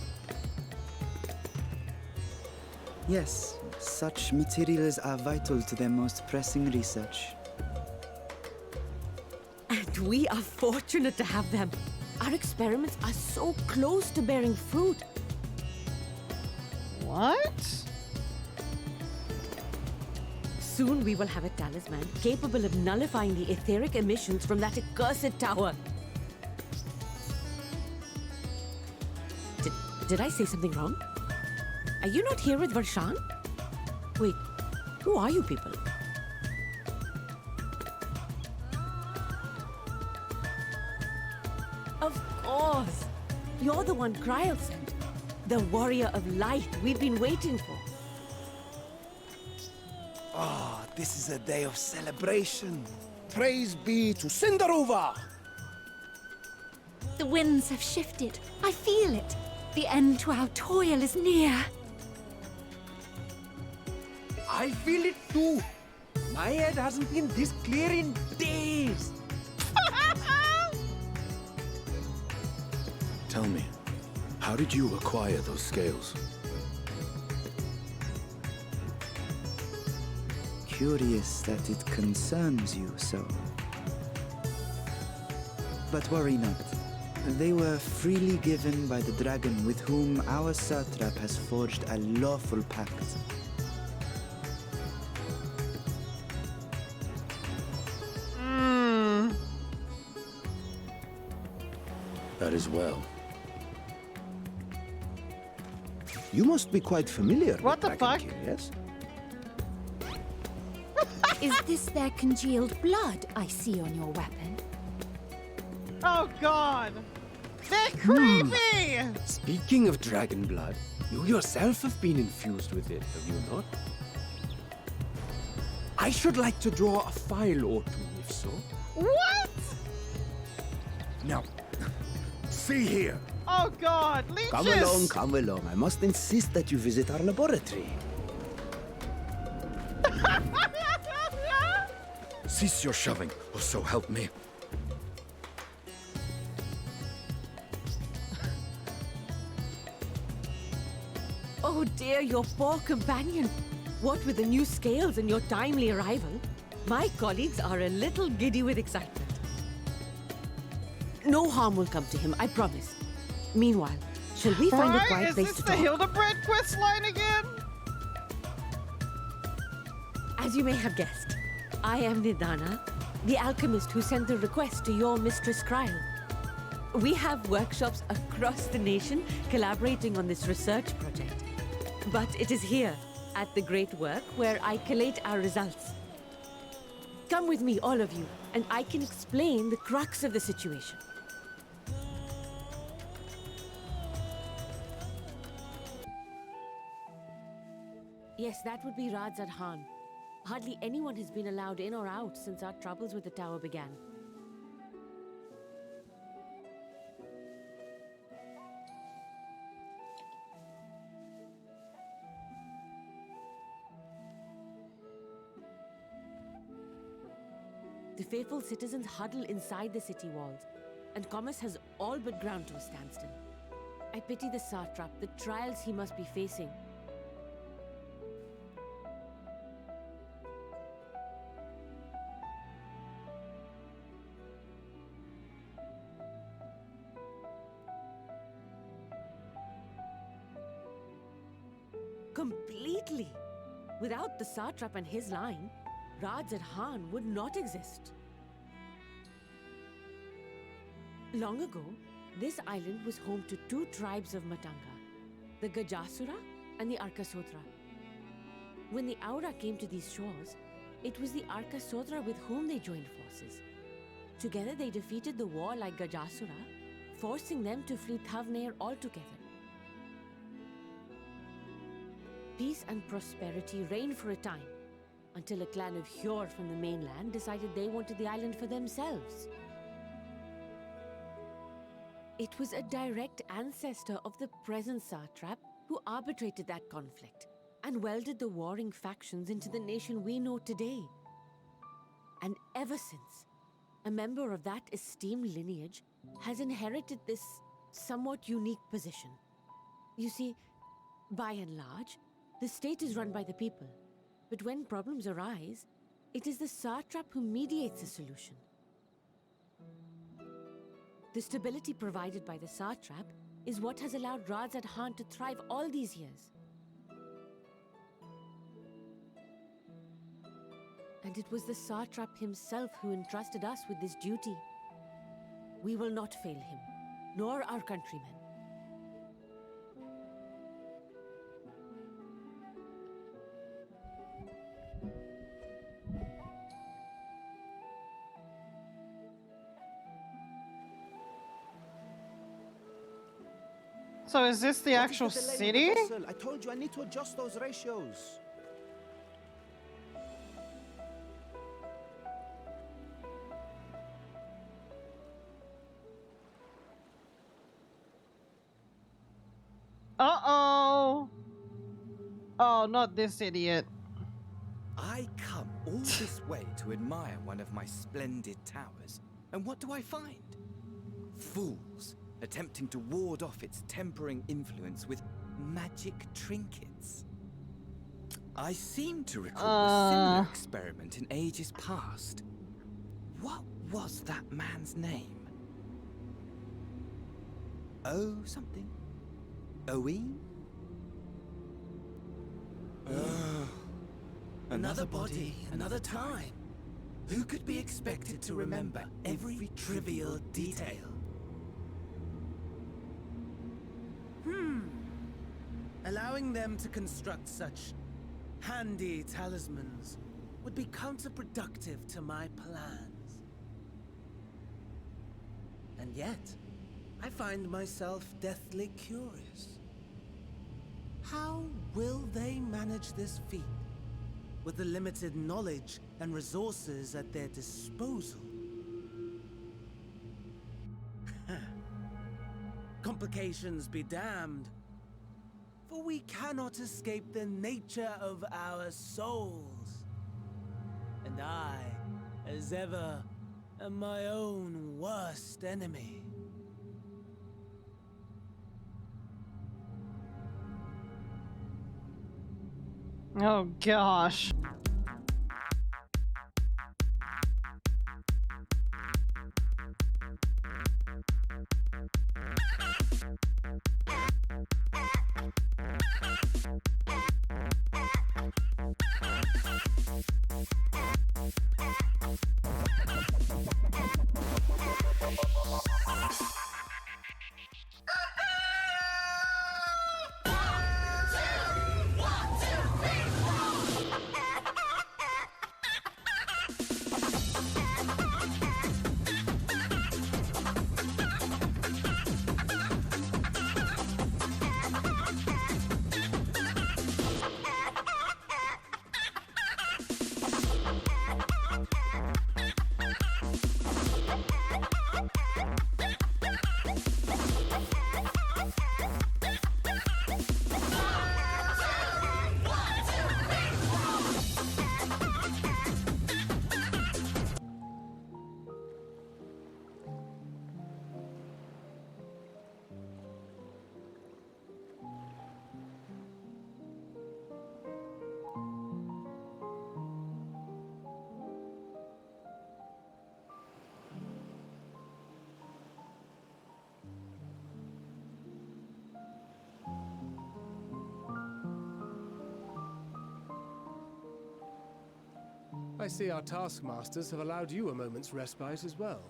Speaker 16: Yes, such materials are vital to their most pressing research.
Speaker 17: And we are fortunate to have them. Our experiments are so close to bearing fruit.
Speaker 5: What?
Speaker 17: Soon we will have a talisman capable of nullifying the etheric emissions from that accursed tower. Did I say something wrong? Are you not here with Varshan? Wait, who are you people? Of course! You're the one Kryl sent. The warrior of light we've been waiting for.
Speaker 18: Ah, this is a day of celebration. Praise be to Cinderova!
Speaker 9: The winds have shifted. I feel it. The end to our toil is near.
Speaker 11: I feel it too. My head hasn't been this clear in days.
Speaker 7: Tell me, how did you acquire those scales?
Speaker 16: Curious that it concerns you so. But worry not. They were freely given by the dragon with whom our satrap has forged a lawful pact.
Speaker 7: That is well.
Speaker 18: You must be quite familiar
Speaker 5: What
Speaker 18: with
Speaker 5: the fuck?
Speaker 18: dragon kin, yes?
Speaker 9: Is this their congealed blood I see on your weapon?
Speaker 5: Oh god! They're creepy!
Speaker 1: Speaking of dragon blood, you yourself have been infused with it, have you not? I should like to draw a file or two, if so.
Speaker 5: What?
Speaker 18: Now, see here.
Speaker 5: Oh god, leeches!
Speaker 18: Come along. I must insist that you visit our laboratory.
Speaker 7: Cease your shoving, or so help me.
Speaker 17: Oh dear, your poor companion. What with the new scales and your timely arrival, my colleagues are a little giddy with excitement. No harm will come to him, I promise. Meanwhile, shall we find a quiet place to talk?
Speaker 5: Is this the Hildebred quest line again?
Speaker 17: As you may have guessed, I am Nidana, the alchemist who sent the request to your Mistress Kryl. We have workshops across the nation collaborating on this research project. But it is here, at the Great Work, where I collate our results. Come with me, all of you, and I can explain the crux of the situation. Yes, that would be Radzad Khan. Hardly anyone has been allowed in or out since our troubles with the tower began. The faithful citizens huddle inside the city walls, and commerce has all but ground to a standstill. I pity the satrap, the trials he must be facing. Completely! Without the satrap and his line, Radzad Khan would not exist. Long ago, this island was home to two tribes of Matanga, the Gajasura and the Arkasodra. When the Aura came to these shores, it was the Arkasodra with whom they joined forces. Together they defeated the warlike Gajasura, forcing them to flee Thavnair altogether. Peace and prosperity reigned for a time, until a clan of Hjor from the mainland decided they wanted the island for themselves. It was a direct ancestor of the present satrap who arbitrated that conflict and welded the warring factions into the nation we know today. And ever since, a member of that esteemed lineage has inherited this somewhat unique position. You see, by and large, the state is run by the people. But when problems arise, it is the satrap who mediates the solution. The stability provided by the satrap is what has allowed Radzad Khan to thrive all these years. And it was the satrap himself who entrusted us with this duty. We will not fail him, nor our countrymen.
Speaker 5: So is this the actual city?
Speaker 18: I told you I need to adjust those ratios.
Speaker 5: Uh-oh. Oh, not this idiot.
Speaker 19: I come all this way to admire one of my splendid towers, and what do I find? Fools attempting to ward off its tempering influence with magic trinkets. I seem to recall a similar experiment in ages past. What was that man's name? Oh, something? Owen? Another body, another time. Who could be expected to remember every trivial detail?
Speaker 20: Allowing them to construct such handy talismans would be counterproductive to my plans. And yet, I find myself deathly curious. How will they manage this feat with the limited knowledge and resources at their disposal? Complications be damned, for we cannot escape the nature of our souls. And I, as ever, am my own worst enemy.
Speaker 5: Oh gosh.
Speaker 1: I see our taskmasters have allowed you a moment's respite as well.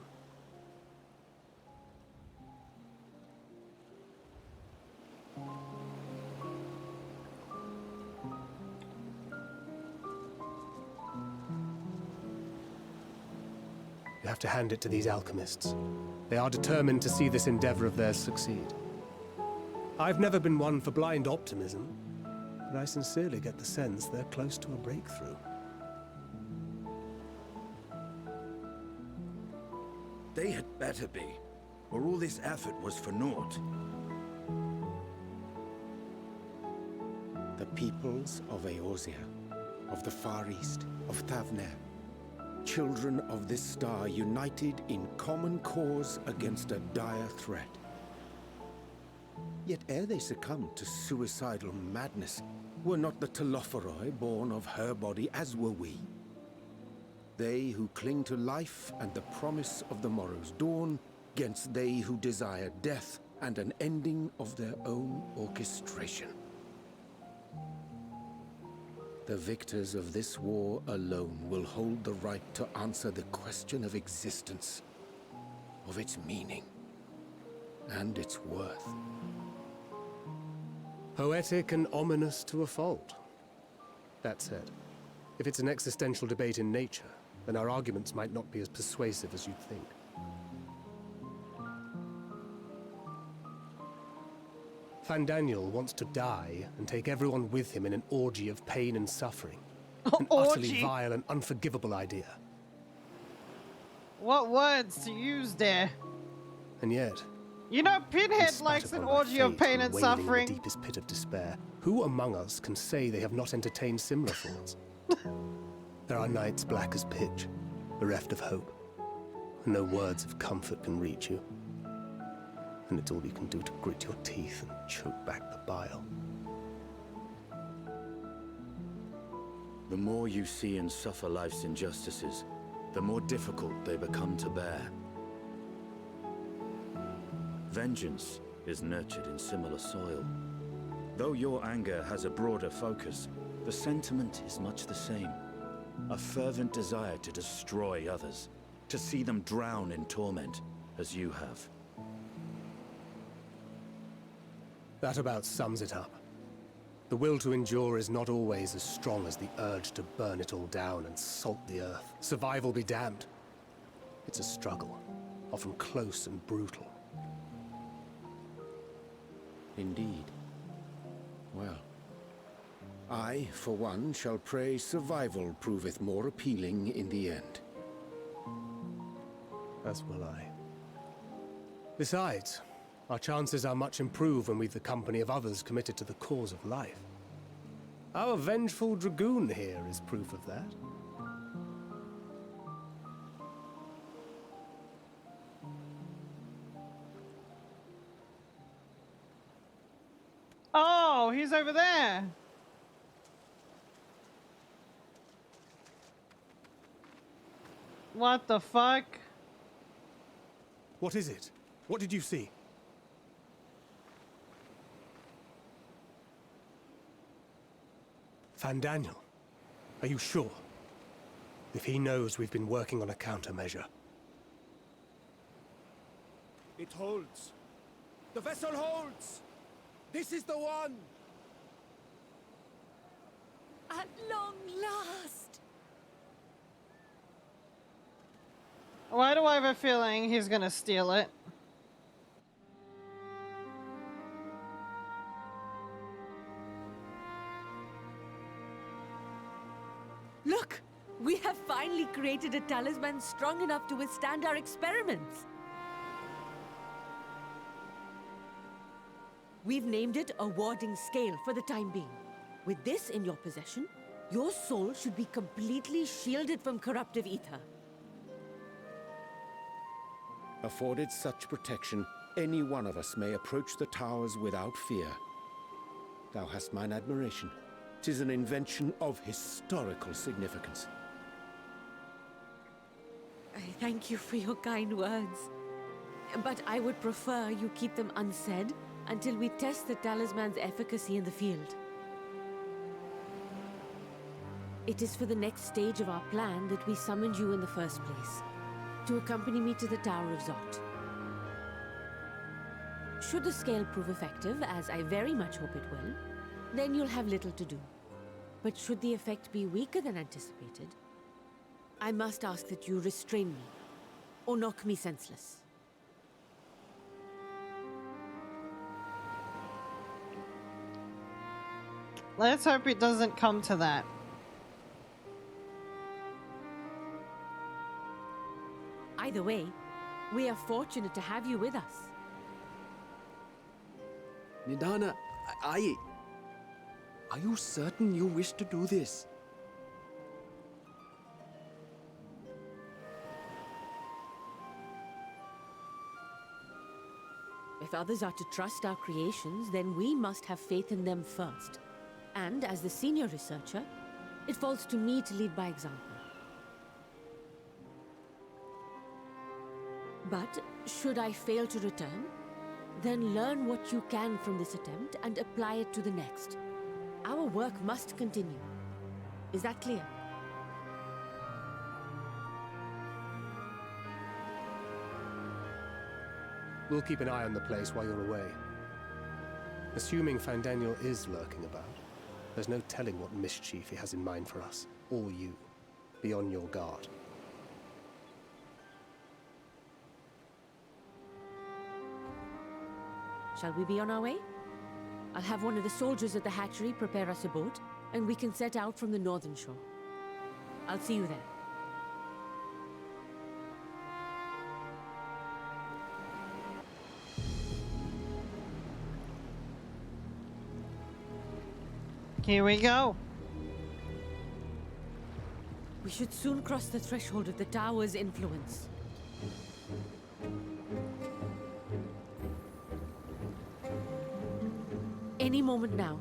Speaker 1: You have to hand it to these alchemists. They are determined to see this endeavor of theirs succeed. I've never been one for blind optimism, but I sincerely get the sense they're close to a breakthrough.
Speaker 7: They had better be, or all this effort was for naught.
Speaker 3: The peoples of Eorzea, of the Far East, of Thavner, children of this star united in common cause against a dire threat. Yet ere they succumbed to suicidal madness, were not the Telophoroi born of her body as were we? They who cling to life and the promise of the morrow's dawn, against they who desire death and an ending of their own orchestration. The victors of this war alone will hold the right to answer the question of existence, of its meaning, and its worth.
Speaker 1: Poetic and ominous to a fault. That said, if it's an existential debate in nature, then our arguments might not be as persuasive as you'd think. Fandaniel wants to die and take everyone with him in an orgy of pain and suffering. An utterly vile and unforgivable idea.
Speaker 5: What words to use there?
Speaker 1: And yet,
Speaker 5: you know, Pinhead likes an orgy of pain and suffering.
Speaker 1: In the deepest pit of despair, who among us can say they have not entertained similar thoughts? There are nights black as pitch, bereft of hope, and no words of comfort can reach you. And it's all you can do to grit your teeth and choke back the bile.
Speaker 7: The more you see and suffer life's injustices, the more difficult they become to bear. Vengeance is nurtured in similar soil. Though your anger has a broader focus, the sentiment is much the same. A fervent desire to destroy others, to see them drown in torment, as you have.
Speaker 1: That about sums it up. The will to endure is not always as strong as the urge to burn it all down and salt the earth. Survival be damned. It's a struggle, often close and brutal.
Speaker 3: Indeed. Well, I, for one, shall pray survival proveth more appealing in the end.
Speaker 1: As will I. Besides, our chances are much improved when we've the company of others committed to the cause of life. Our vengeful dragoon here is proof of that.
Speaker 5: Oh, he's over there. What the fuck?
Speaker 1: What is it? What did you see? Fandaniel, are you sure? If he knows we've been working on a countermeasure.
Speaker 11: It holds. The vessel holds. This is the one.
Speaker 15: At long last.
Speaker 5: Why do I have a feeling he's gonna steal it?
Speaker 17: Look! We have finally created a talisman strong enough to withstand our experiments. We've named it a warding scale for the time being. With this in your possession, your soul should be completely shielded from corruptive ether.
Speaker 3: Afforded such protection, any one of us may approach the towers without fear. Thou hast mine admiration. 'Tis an invention of historical significance.
Speaker 17: I thank you for your kind words. But I would prefer you keep them unsaid until we test the talisman's efficacy in the field. It is for the next stage of our plan that we summoned you in the first place, to accompany me to the Tower of Zot. Should the scale prove effective, as I very much hope it will, then you'll have little to do. But should the effect be weaker than anticipated, I must ask that you restrain me, or knock me senseless.
Speaker 5: Let's hope it doesn't come to that.
Speaker 17: Either way, we are fortunate to have you with us.
Speaker 21: Nidana, are you certain you wish to do this?
Speaker 17: If others are to trust our creations, then we must have faith in them first. And as the senior researcher, it falls to me to lead by example. But should I fail to return, then learn what you can from this attempt and apply it to the next. Our work must continue. Is that clear?
Speaker 1: We'll keep an eye on the place while you're away. Assuming Fandaniel is lurking about, there's no telling what mischief he has in mind for us, or you. Be on your guard.
Speaker 17: Shall we be on our way? I'll have one of the soldiers at the hatchery prepare us a boat, and we can set out from the northern shore. I'll see you there.
Speaker 5: Here we go.
Speaker 17: We should soon cross the threshold of the tower's influence. Any moment now.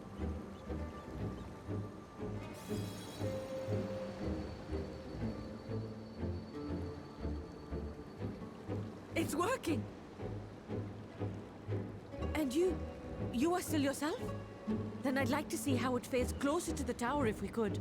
Speaker 17: It's working! And you are still yourself? Then I'd like to see how it fares closer to the tower if we could.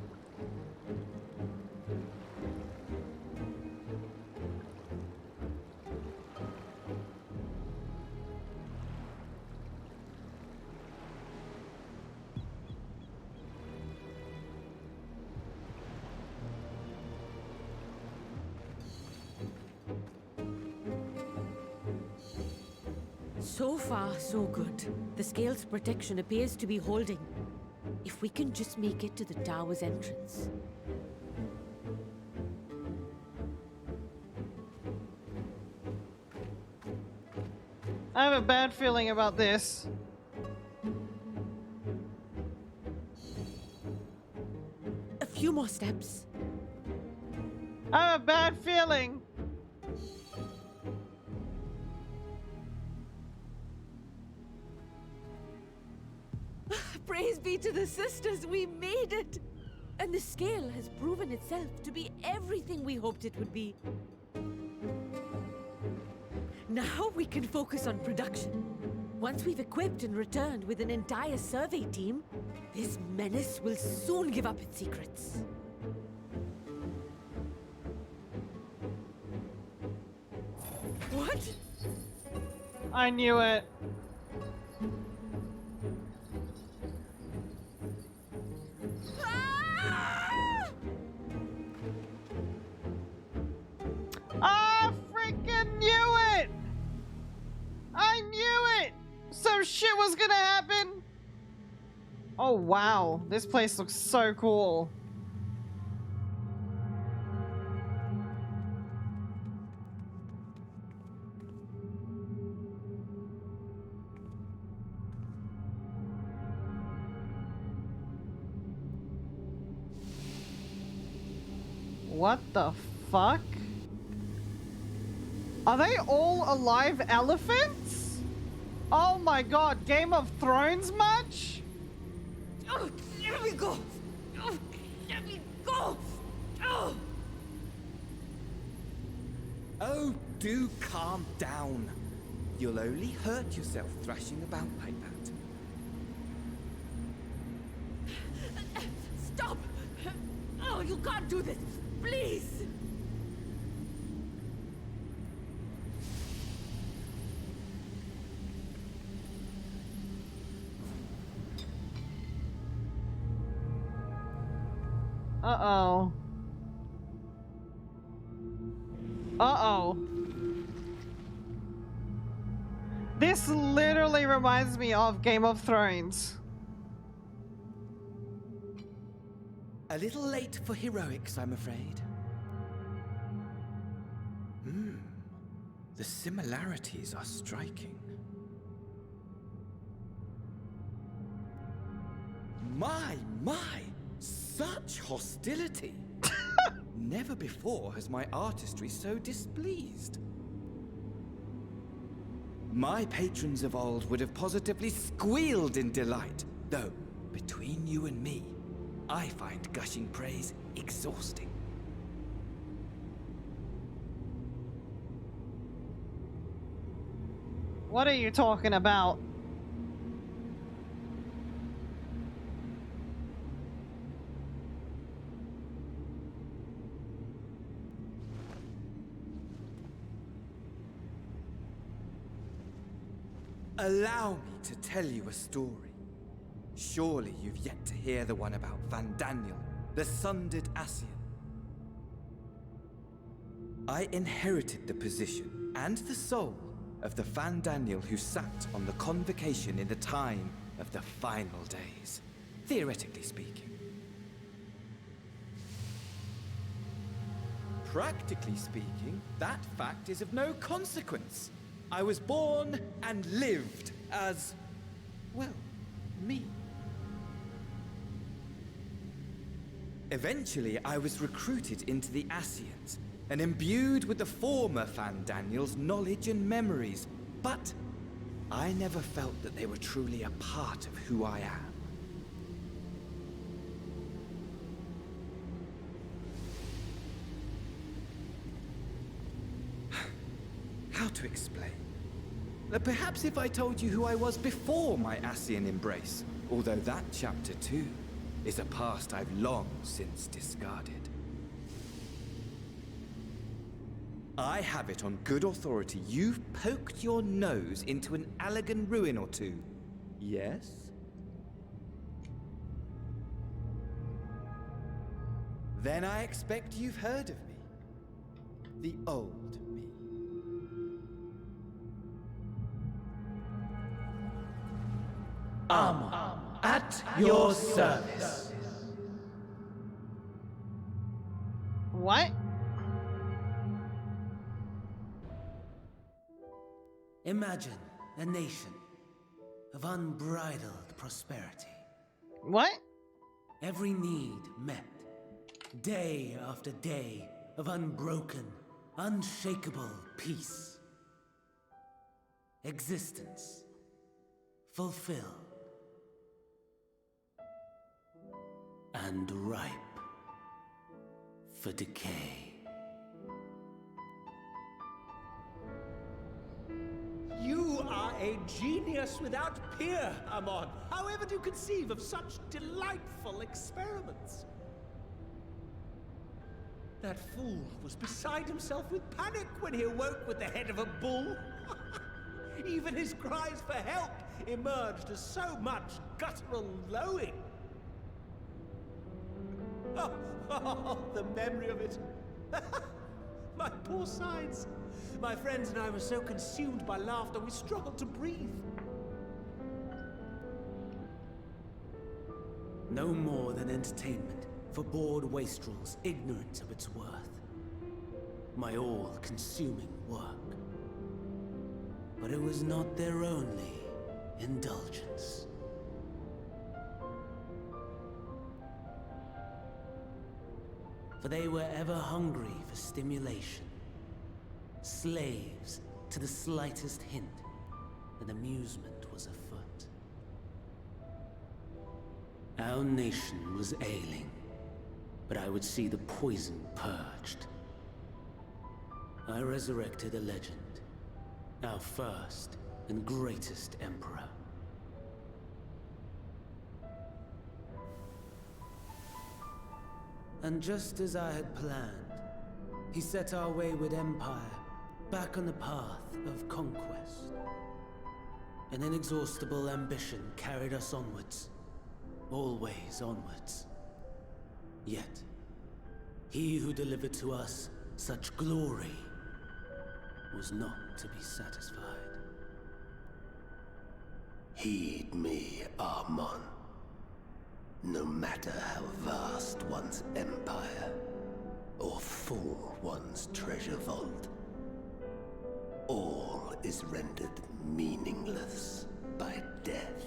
Speaker 17: So far, so good. The scale's protection appears to be holding. If we can just make it to the tower's entrance.
Speaker 5: I have a bad feeling about this.
Speaker 17: A few more steps.
Speaker 5: I have a bad feeling.
Speaker 17: Praise be to the sisters, we made it! And the scale has proven itself to be everything we hoped it would be. Now we can focus on production. Once we've equipped and returned with an entire survey team, this menace will soon give up its secrets. What?
Speaker 5: I knew it. I freaking knew it! I knew it! Some shit was gonna happen! Oh wow, this place looks so cool. What the fuck? Are they all alive elephants? Oh my god, Game of Thrones much?
Speaker 17: Oh, let me go! Oh, let me go! Oh!
Speaker 19: Oh, do calm down. You'll only hurt yourself thrashing about like that.
Speaker 17: Stop! Oh, you can't do this! Please!
Speaker 5: Uh-oh. Uh-oh. This literally reminds me of Game of Thrones.
Speaker 19: A little late for heroics, I'm afraid. The similarities are striking. My! Such hostility! Never before has my artistry so displeased. My patrons of old would have positively squealed in delight, though, between you and me, I find gushing praise exhausting.
Speaker 5: What are you talking about?
Speaker 19: Allow me to tell you a story. Surely you've yet to hear the one about Van Daniel, the sundered Ascian. I inherited the position and the soul of the Van Daniel who sat on the convocation in the time of the final days, theoretically speaking. Practically speaking, that fact is of no consequence. I was born and lived as, well, me. Eventually, I was recruited into the Ascians and imbued with the former Van Daniel's knowledge and memories, but I never felt that they were truly a part of who I am. How to explain? Perhaps if I told you who I was before my Ascian embrace, although that chapter too is a past I've long since discarded. I have it on good authority you've poked your nose into an Allegan ruin or two. Yes? Then I expect you've heard of me. The old me.
Speaker 11: At your service.
Speaker 5: What?
Speaker 11: Imagine a nation of unbridled prosperity.
Speaker 5: What?
Speaker 11: Every need met. Day after day of unbroken, unshakable peace. Existence fulfilled and ripe for decay.
Speaker 20: You are a genius without peer, Amon. However do you conceive of such delightful experiments? That fool was beside himself with panic when he awoke with the head of a bull. Even his cries for help emerged as so much guttural lowing. Oh, the memory of it. My poor sides. My friends and I were so consumed by laughter we struggled to breathe.
Speaker 11: No more than entertainment for bored wastrels ignorant of its worth. My all-consuming work. But it was not their only indulgence. For they were ever hungry for stimulation. Slaves to the slightest hint that amusement was afoot. Our nation was ailing, but I would see the poison purged. I resurrected a legend, our first and greatest emperor. And just as I had planned, he set our wayward empire back on the path of conquest. An inexhaustible ambition carried us onwards, always onwards. Yet, he who delivered to us such glory was not to be satisfied.
Speaker 10: Heed me, Amon. No matter how vast one's empire, or full one's treasure vault, all is rendered meaningless by death.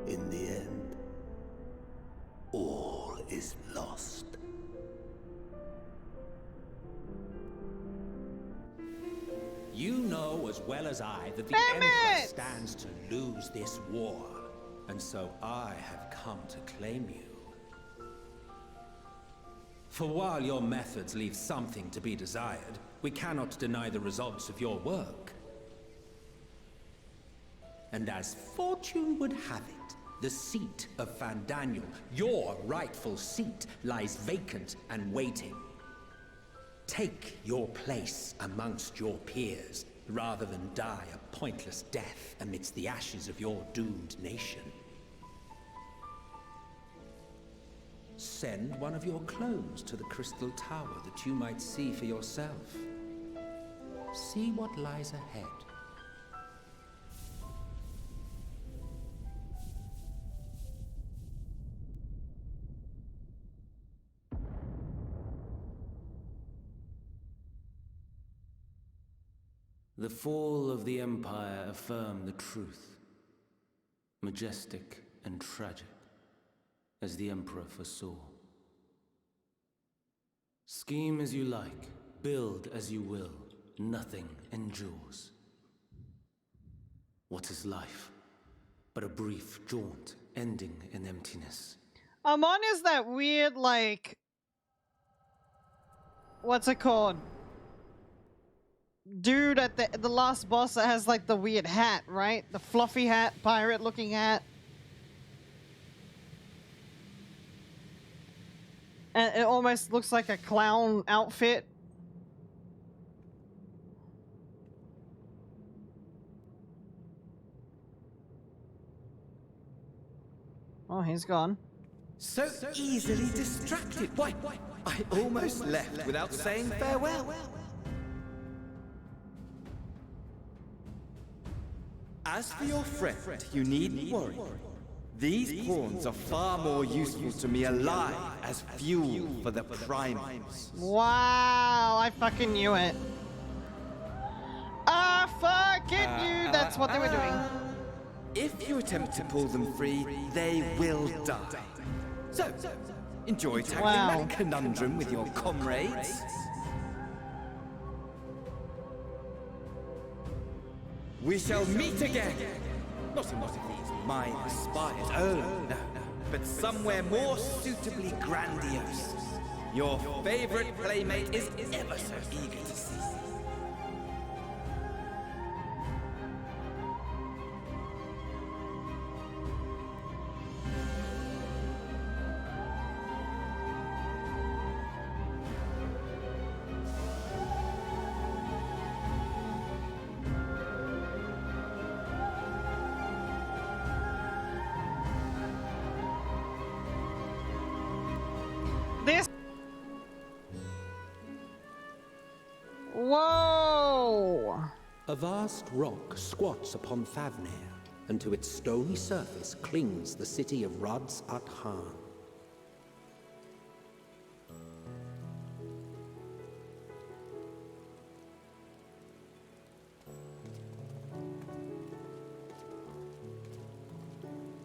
Speaker 10: In the end, all is lost.
Speaker 12: You know as well as I that the
Speaker 5: Damn
Speaker 12: Emperor
Speaker 5: it!
Speaker 12: stands to lose this war, and so I have come to claim you. For while your methods leave something to be desired, we cannot deny the results of your work. And as fortune would have it, the seat of Fandaniel, your rightful seat, lies vacant and waiting. Take your place amongst your peers, rather than die a pointless death amidst the ashes of your doomed nation. Send one of your clones to the Crystal Tower that you might see for yourself. See what lies ahead.
Speaker 11: The fall of the Empire affirmed the truth. Majestic and tragic, as the Emperor foresaw. Scheme as you like, build as you will, nothing endures. What is life but a brief jaunt ending in emptiness?
Speaker 5: Amon is that weird, like... What's it called? Dude at the last boss that has like the weird hat, right? The fluffy hat, pirate looking hat. And it almost looks like a clown outfit. Oh, he's gone.
Speaker 19: So easily distracted. Why, I almost left without saying farewell. As for your friend, you needn't worry. These pawns are far more useful to me alive as fuel for the primals.
Speaker 5: Wow, I fucking knew it. I fucking knew that's what they were doing.
Speaker 19: If you attempt to pull them free, they will die. So, enjoy tackling that conundrum with your comrades. We shall meet again! Not in one of these minor spires, oh no, but somewhere more suitably grandiose. Your favorite playmate is ever so eager to see you.
Speaker 5: Whoa!
Speaker 12: A vast rock squats upon Favnir, and to its stony surface clings the city of Rods at Han.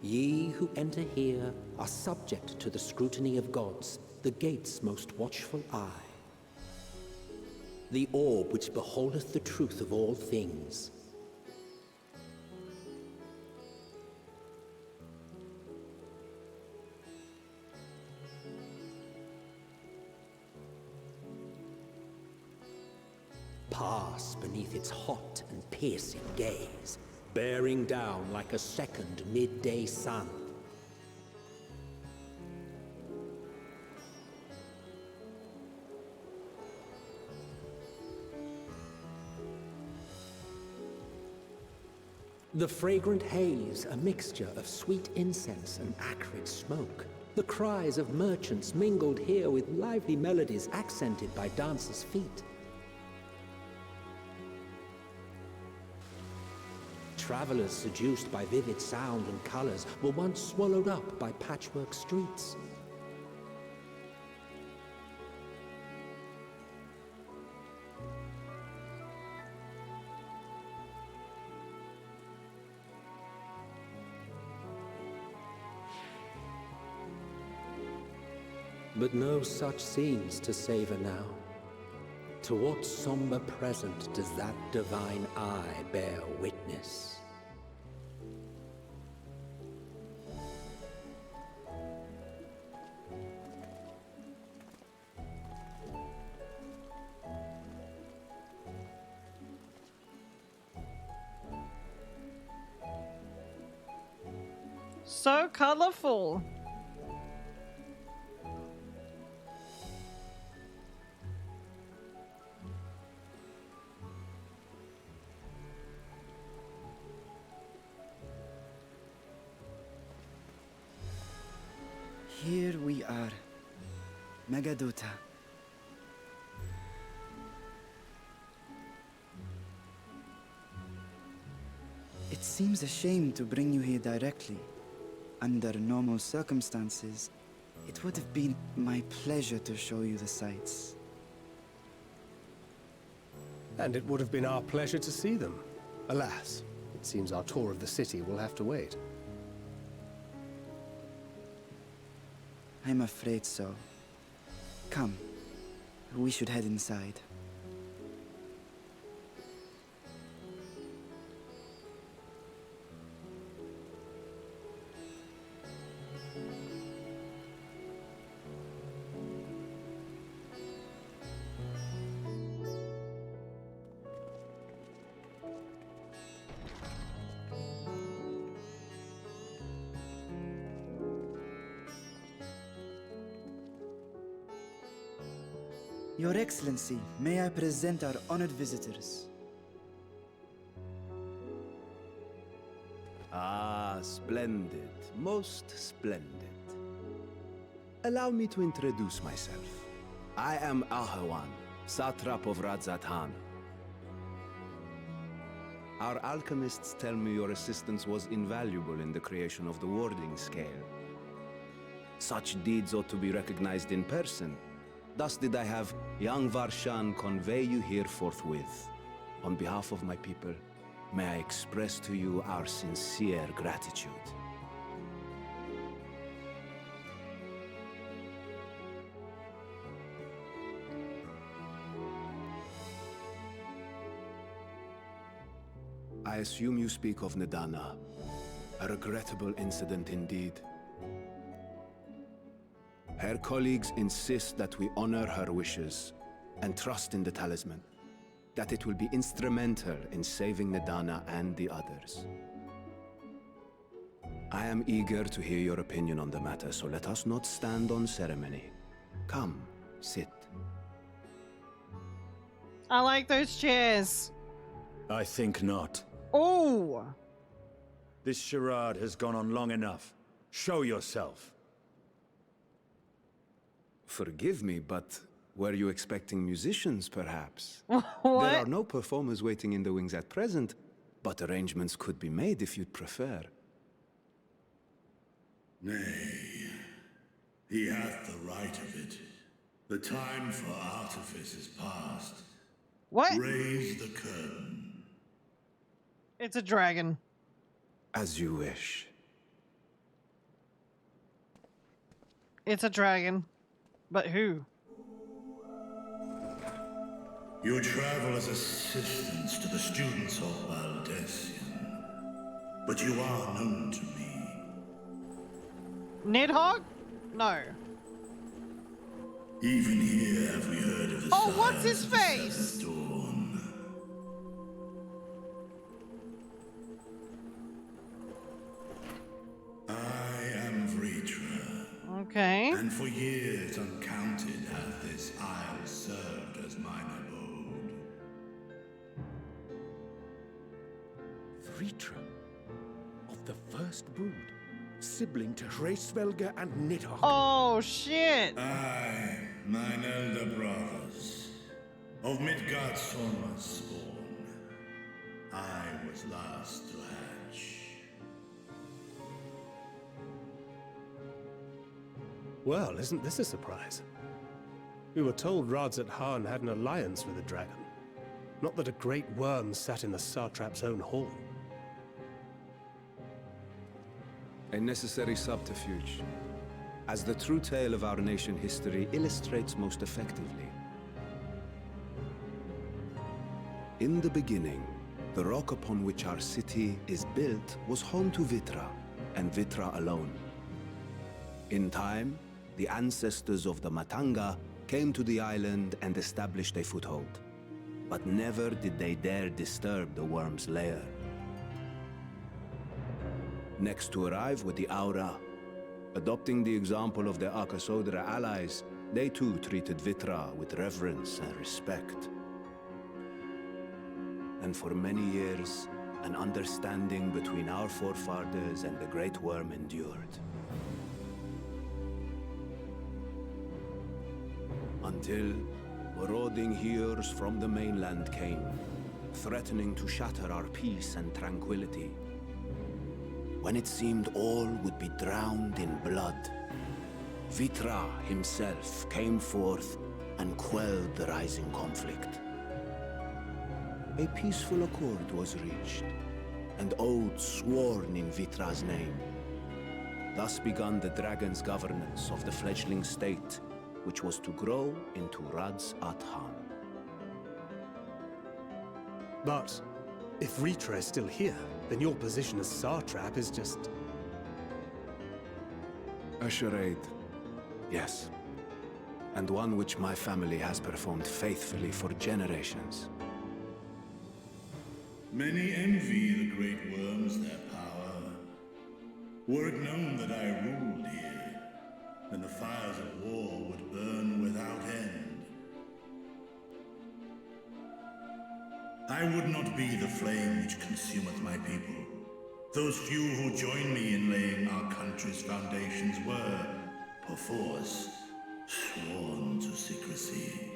Speaker 12: Ye who enter here are subject to the scrutiny of gods, the gate's most watchful eye. The orb which beholdeth the truth of all things. Pass beneath its hot and piercing gaze, bearing down like a second midday sun. The fragrant haze, a mixture of sweet incense and acrid smoke. The cries of merchants mingled here with lively melodies accented by dancers' feet. Travelers seduced by vivid sound and colors were once swallowed up by patchwork streets. But no such scenes to savor now. To what somber present does that divine eye bear witness?
Speaker 5: So colorful.
Speaker 16: Here we are, Megaduta. It seems a shame to bring you here directly. Under normal circumstances, it would have been my pleasure to show you the sights.
Speaker 1: And it would have been our pleasure to see them. Alas, it seems our tour of the city will have to wait.
Speaker 16: I'm afraid so. Come, we should head inside. Your Excellency, may I present our honored visitors?
Speaker 13: Ah, splendid. Most splendid. Allow me to introduce myself. I am Ahawan, satrap of Radzatan. Our alchemists tell me your assistance was invaluable in the creation of the warding scale. Such deeds ought to be recognized in person. Thus did I have young Varshan convey you here forthwith. On behalf of my people, may I express to you our sincere gratitude. I assume you speak of Nidana. A regrettable incident indeed. Her colleagues insist that we honor her wishes and trust in the talisman, that it will be instrumental in saving Nidana and the others. I am eager to hear your opinion on the matter, so let us not stand on ceremony. Come, sit.
Speaker 5: I like those chairs.
Speaker 7: I think not.
Speaker 5: Oh!
Speaker 7: This charade has gone on long enough. Show yourself.
Speaker 13: Forgive me, but were you expecting musicians, perhaps?
Speaker 5: What?
Speaker 13: There are no performers waiting in the wings at present, but arrangements could be made if you'd prefer.
Speaker 22: Nay, he hath the right of it. The time for artifice is past.
Speaker 5: What?
Speaker 22: Raise the curtain.
Speaker 5: It's a dragon.
Speaker 13: As you wish.
Speaker 5: It's a dragon. But who?
Speaker 22: You travel as assistants to the students of Valdesian, but you are known to me.
Speaker 5: Nidhogg? No.
Speaker 22: Even here have we heard of the
Speaker 5: Oh, what's
Speaker 22: signs
Speaker 5: his
Speaker 22: of the
Speaker 5: face?
Speaker 22: Seventh Dawn. I am Vritra.
Speaker 5: Okay.
Speaker 22: And for years uncounted hath this isle served as mine abode.
Speaker 3: Vritra, of the first brood, sibling to Hraesvelga and Nidhogg.
Speaker 5: Oh, shit!
Speaker 22: Aye, mine elder brothers, of Midgard Sorma's spawn, I was last to hatch.
Speaker 1: Well, isn't this a surprise? We were told Radzat Han had an alliance with a dragon. Not that a great worm sat in the satrap's own hall.
Speaker 13: A necessary subterfuge, as the true tale of our nation history illustrates most effectively. In the beginning, the rock upon which our city is built was home to Vitra, and Vitra alone. In time, the ancestors of the Matanga came to the island and established a foothold. But never did they dare disturb the worm's lair. Next to arrive were the Aura. Adopting the example of their Akasodra allies, they too treated Vitra with reverence and respect. And for many years, an understanding between our forefathers and the Great Worm endured. Until marauding heroes from the mainland came, threatening to shatter our peace and tranquility. When it seemed all would be drowned in blood, Vitra himself came forth and quelled the rising conflict. A peaceful accord was reached, and oaths sworn in Vitra's name. Thus began the dragon's governance of the fledgling state, which was to grow into Radz Athan.
Speaker 1: But if Ritra is still here, then your position as Satrap is just...
Speaker 13: A charade, yes. And one which my family has performed faithfully for generations.
Speaker 22: Many envy the great worms their power. Were it known that I ruled here, then the fires of war would burn without end. I would not be the flame which consumeth my people. Those few who join me in laying our country's foundations were, perforce, sworn to secrecy.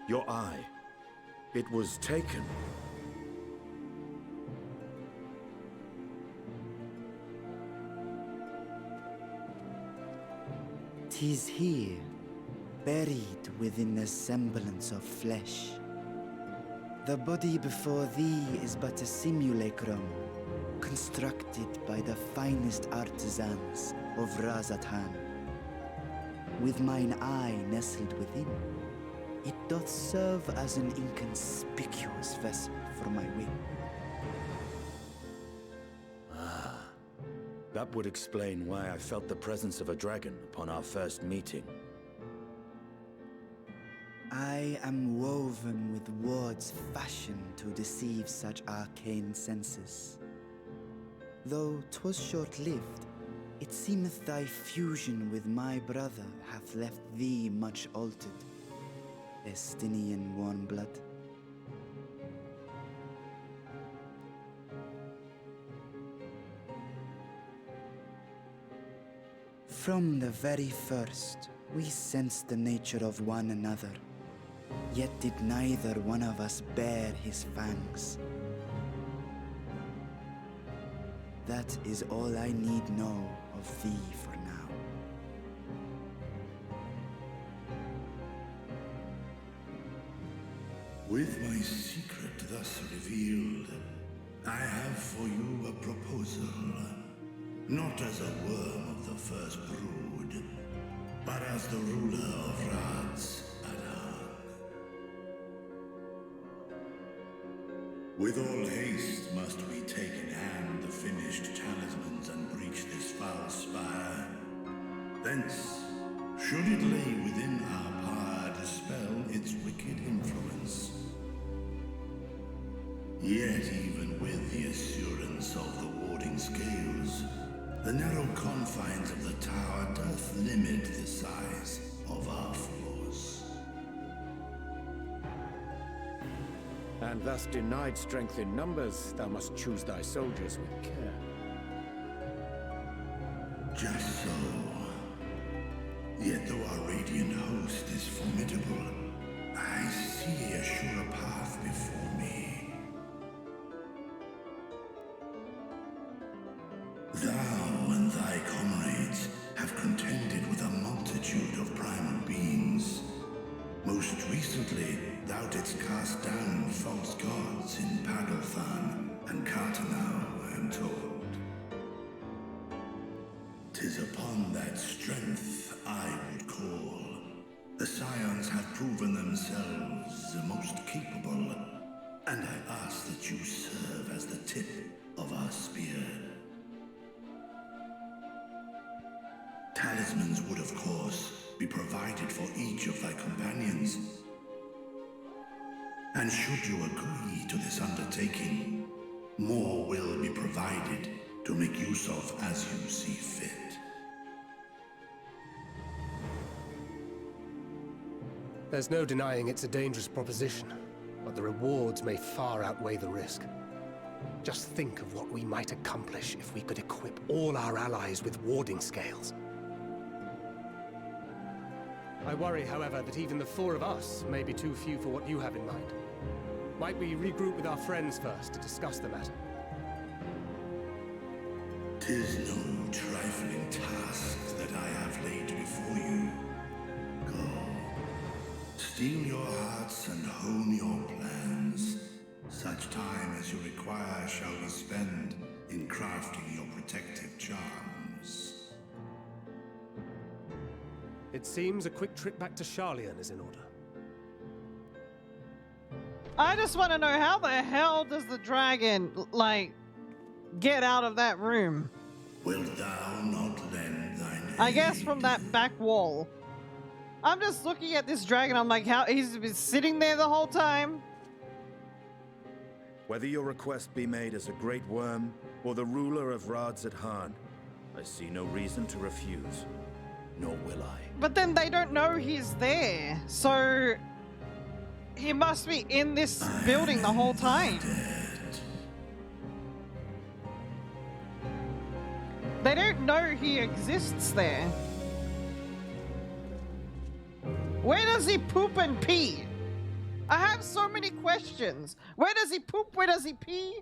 Speaker 7: Your eye. It was taken.
Speaker 16: 'Tis here, buried within the semblance of flesh. The body before thee is but a simulacrum, constructed by the finest artisans of Razatan. With mine eye nestled within, it doth serve as an inconspicuous vessel for my wing.
Speaker 7: That would explain why I felt the presence of a dragon upon our first meeting.
Speaker 16: I am woven with words fashioned to deceive such arcane senses. Though 'twas short-lived, it seemeth thy fusion with my brother hath left thee much altered, Estinian warm blood. From the very first, we sensed the nature of one another, yet did neither one of us bear his fangs. That is all I need know of thee for now.
Speaker 22: With my secret thus revealed, I have for you a proposal. Not as a worm of the first brood, but as the ruler of Radz Athan. With all haste must we take in hand the finished talismans and breach this foul spire. Thence, should it lay within our power, dispel its wicked influence. Yet even with the assurance of the warding scales, the narrow confines of the tower doth limit the size of our force.
Speaker 3: And thus denied strength in numbers, thou must choose thy soldiers with care.
Speaker 22: Just so. Yet though our radiant host is formidable, I see a surer path before me. Thou and thy comrades have contended with a multitude of primal beings. Most recently, thou didst cast down false gods in Pagalthan and Cartanau, I am told. 'Tis upon that strength I would call. The Scions have proven themselves the most capable, and I ask that you serve as the tip of our spear. Talismans would, of course, be provided for each of thy companions. And should you agree to this undertaking, more will be provided to make use of as you see fit.
Speaker 1: There's no denying it's a dangerous proposition, but the rewards may far outweigh the risk. Just think of what we might accomplish if we could equip all our allies with warding scales. I worry, however, that even the four of us may be too few for what you have in mind. Might we regroup with our friends first to discuss the matter?
Speaker 22: 'Tis no trifling task that I have laid before you. Go. Steel your hearts and hone your plans. Such time as you require shall be spent in crafting your protective charms.
Speaker 1: It seems a quick trip back to Hydaelyn is in order.
Speaker 5: I just want to know, how the hell does the dragon, like, get out of that room?
Speaker 22: Wilt thou not lend thine
Speaker 5: I guess from that back wall. I'm just looking at this dragon, I'm like, how he's been sitting there the whole time?
Speaker 7: Whether your request be made as a great worm or the ruler of Rads at Han, I see no reason to refuse, nor will I.
Speaker 5: But then they don't know he's there, so he must be in this building the whole time. They don't know he exists there. Where does he poop and pee? I have so many questions. Where does he poop? Where does he pee?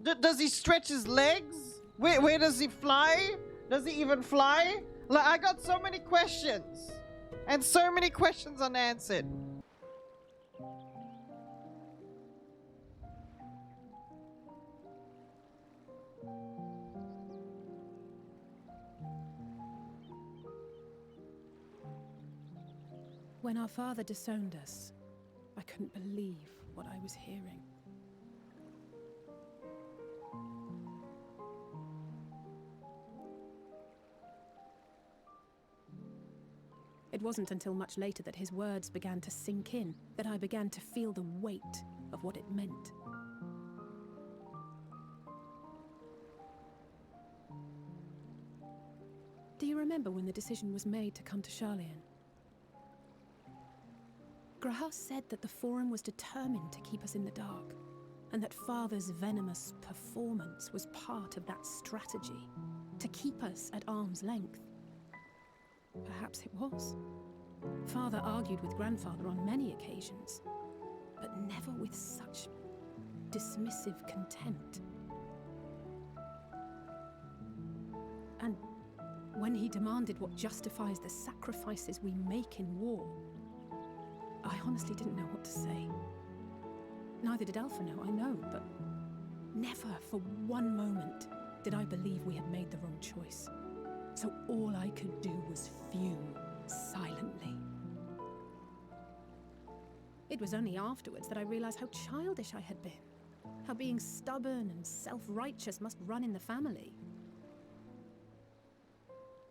Speaker 5: Does he stretch his legs? Where does he fly? Does he even fly? Like, I got so many questions. And so many questions unanswered.
Speaker 4: When our father disowned us, I couldn't believe what I was hearing. It wasn't until much later that his words began to sink in, that I began to feel the weight of what it meant. Do you remember when the decision was made to come to Hydaelyn? Grahas said that the Forum was determined to keep us in the dark, and that Father's venomous performance was part of that strategy, to keep us at arm's length. Perhaps it was. Father argued with Grandfather on many occasions, but never with such dismissive contempt. And when he demanded what justifies the sacrifices we make in war, I honestly didn't know what to say. Neither did Alpha know, I know, but never for one moment did I believe we had made the wrong choice. So all I could do was fume silently. It was only afterwards that I realized how childish I had been, how being stubborn and self-righteous must run in the family.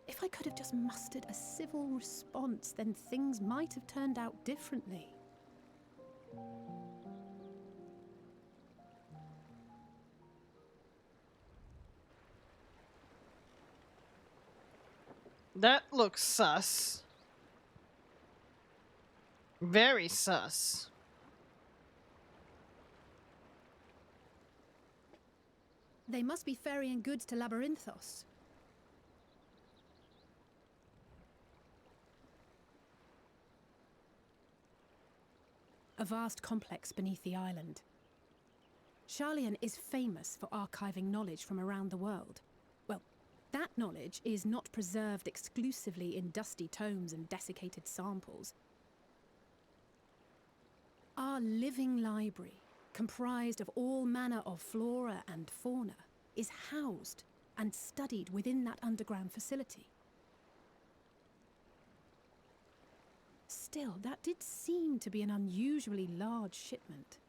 Speaker 4: If I could have just mustered a civil response, then things might have turned out differently.
Speaker 5: That looks sus. Very sus.
Speaker 4: They must be ferrying goods to Labyrinthos. A vast complex beneath the island. Hydaelyn is famous for archiving knowledge from around the world. Well, that knowledge is not preserved exclusively in dusty tomes and desiccated samples. Our living library, comprised of all manner of flora and fauna, is housed and studied within that underground facility. Still, that did seem to be an unusually large shipment.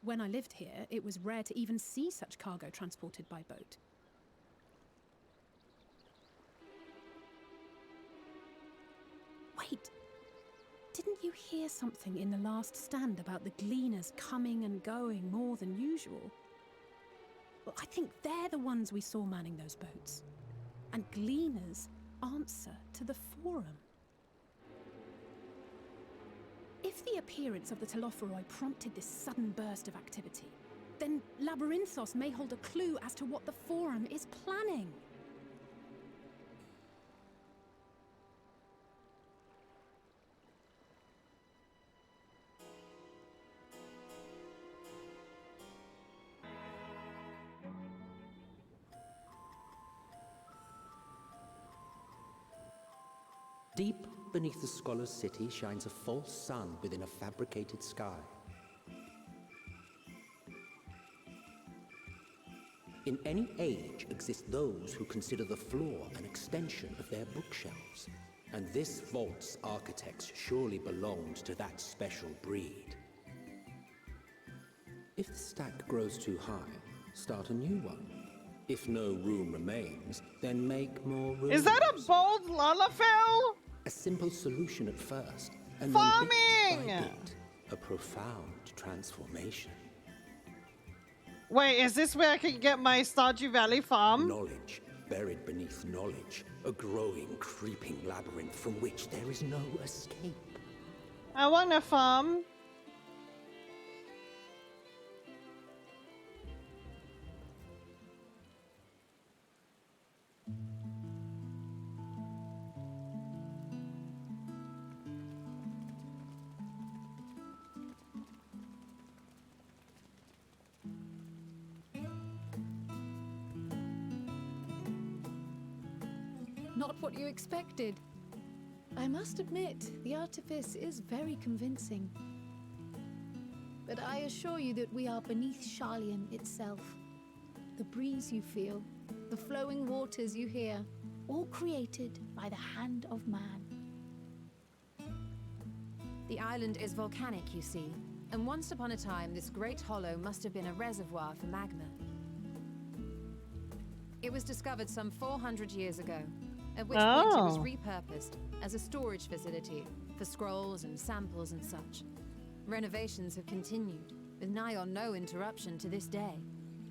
Speaker 4: When I lived here, it was rare to even see such cargo transported by boat. Wait! Didn't you hear something in the last stand about the gleaners coming and going more than usual? Well, I think they're the ones we saw manning those boats. And gleaners answer to the Forum. If the appearance of the Telophoroi prompted this sudden burst of activity, then Labyrinthos may hold a clue as to what the Forum is planning.
Speaker 12: Deep beneath the scholar's city shines a false sun within a fabricated sky. In any age exist those who consider the floor an extension of their bookshelves, and this vault's architects surely belonged to that special breed. If the stack grows too high, start a new one. If no room remains, then make more room.
Speaker 5: Is that a bold Lalafell?
Speaker 12: A simple solution at first, and
Speaker 5: farming!
Speaker 12: then bit by bit, a profound transformation.
Speaker 5: Wait, is this where I can get my Stardew Valley farm?
Speaker 12: Knowledge, buried beneath knowledge, a growing, creeping labyrinth from which there is no escape.
Speaker 5: I want a farm.
Speaker 4: Not what you expected. I must admit, the artifice is very convincing. But I assure you that we are beneath Sharlayan itself. The breeze you feel, the flowing waters you hear, all created by the hand of man.
Speaker 2: The island is volcanic, you see, and once upon a time this great hollow must have been a reservoir for magma. It was discovered some 400 years ago, at which point it was repurposed as a storage facility for scrolls and samples and such. Renovations have continued, with nigh on no interruption to this day,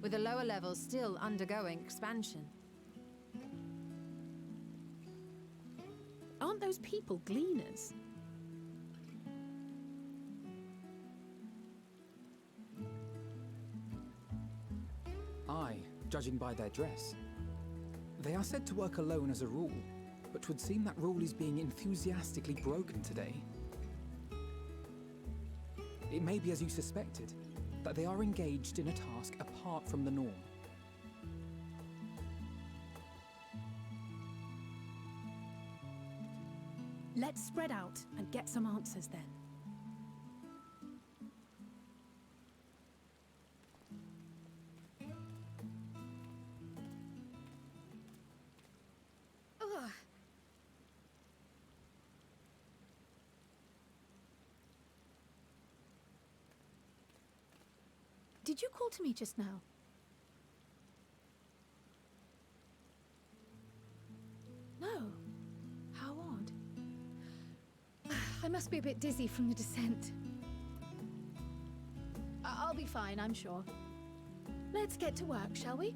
Speaker 2: with the lower levels still undergoing expansion.
Speaker 4: Aren't those people gleaners?
Speaker 6: Aye, judging by their dress. They are said to work alone as a rule, but 'twould seem that rule is being enthusiastically broken today. It may be as you suspected, that they are engaged in a task apart from the norm.
Speaker 4: Let's spread out and get some answers then. Ugh. Did you call to me just now? No. How odd. I must be a bit dizzy from the descent. I'll be fine, I'm sure. Let's get to work, shall we?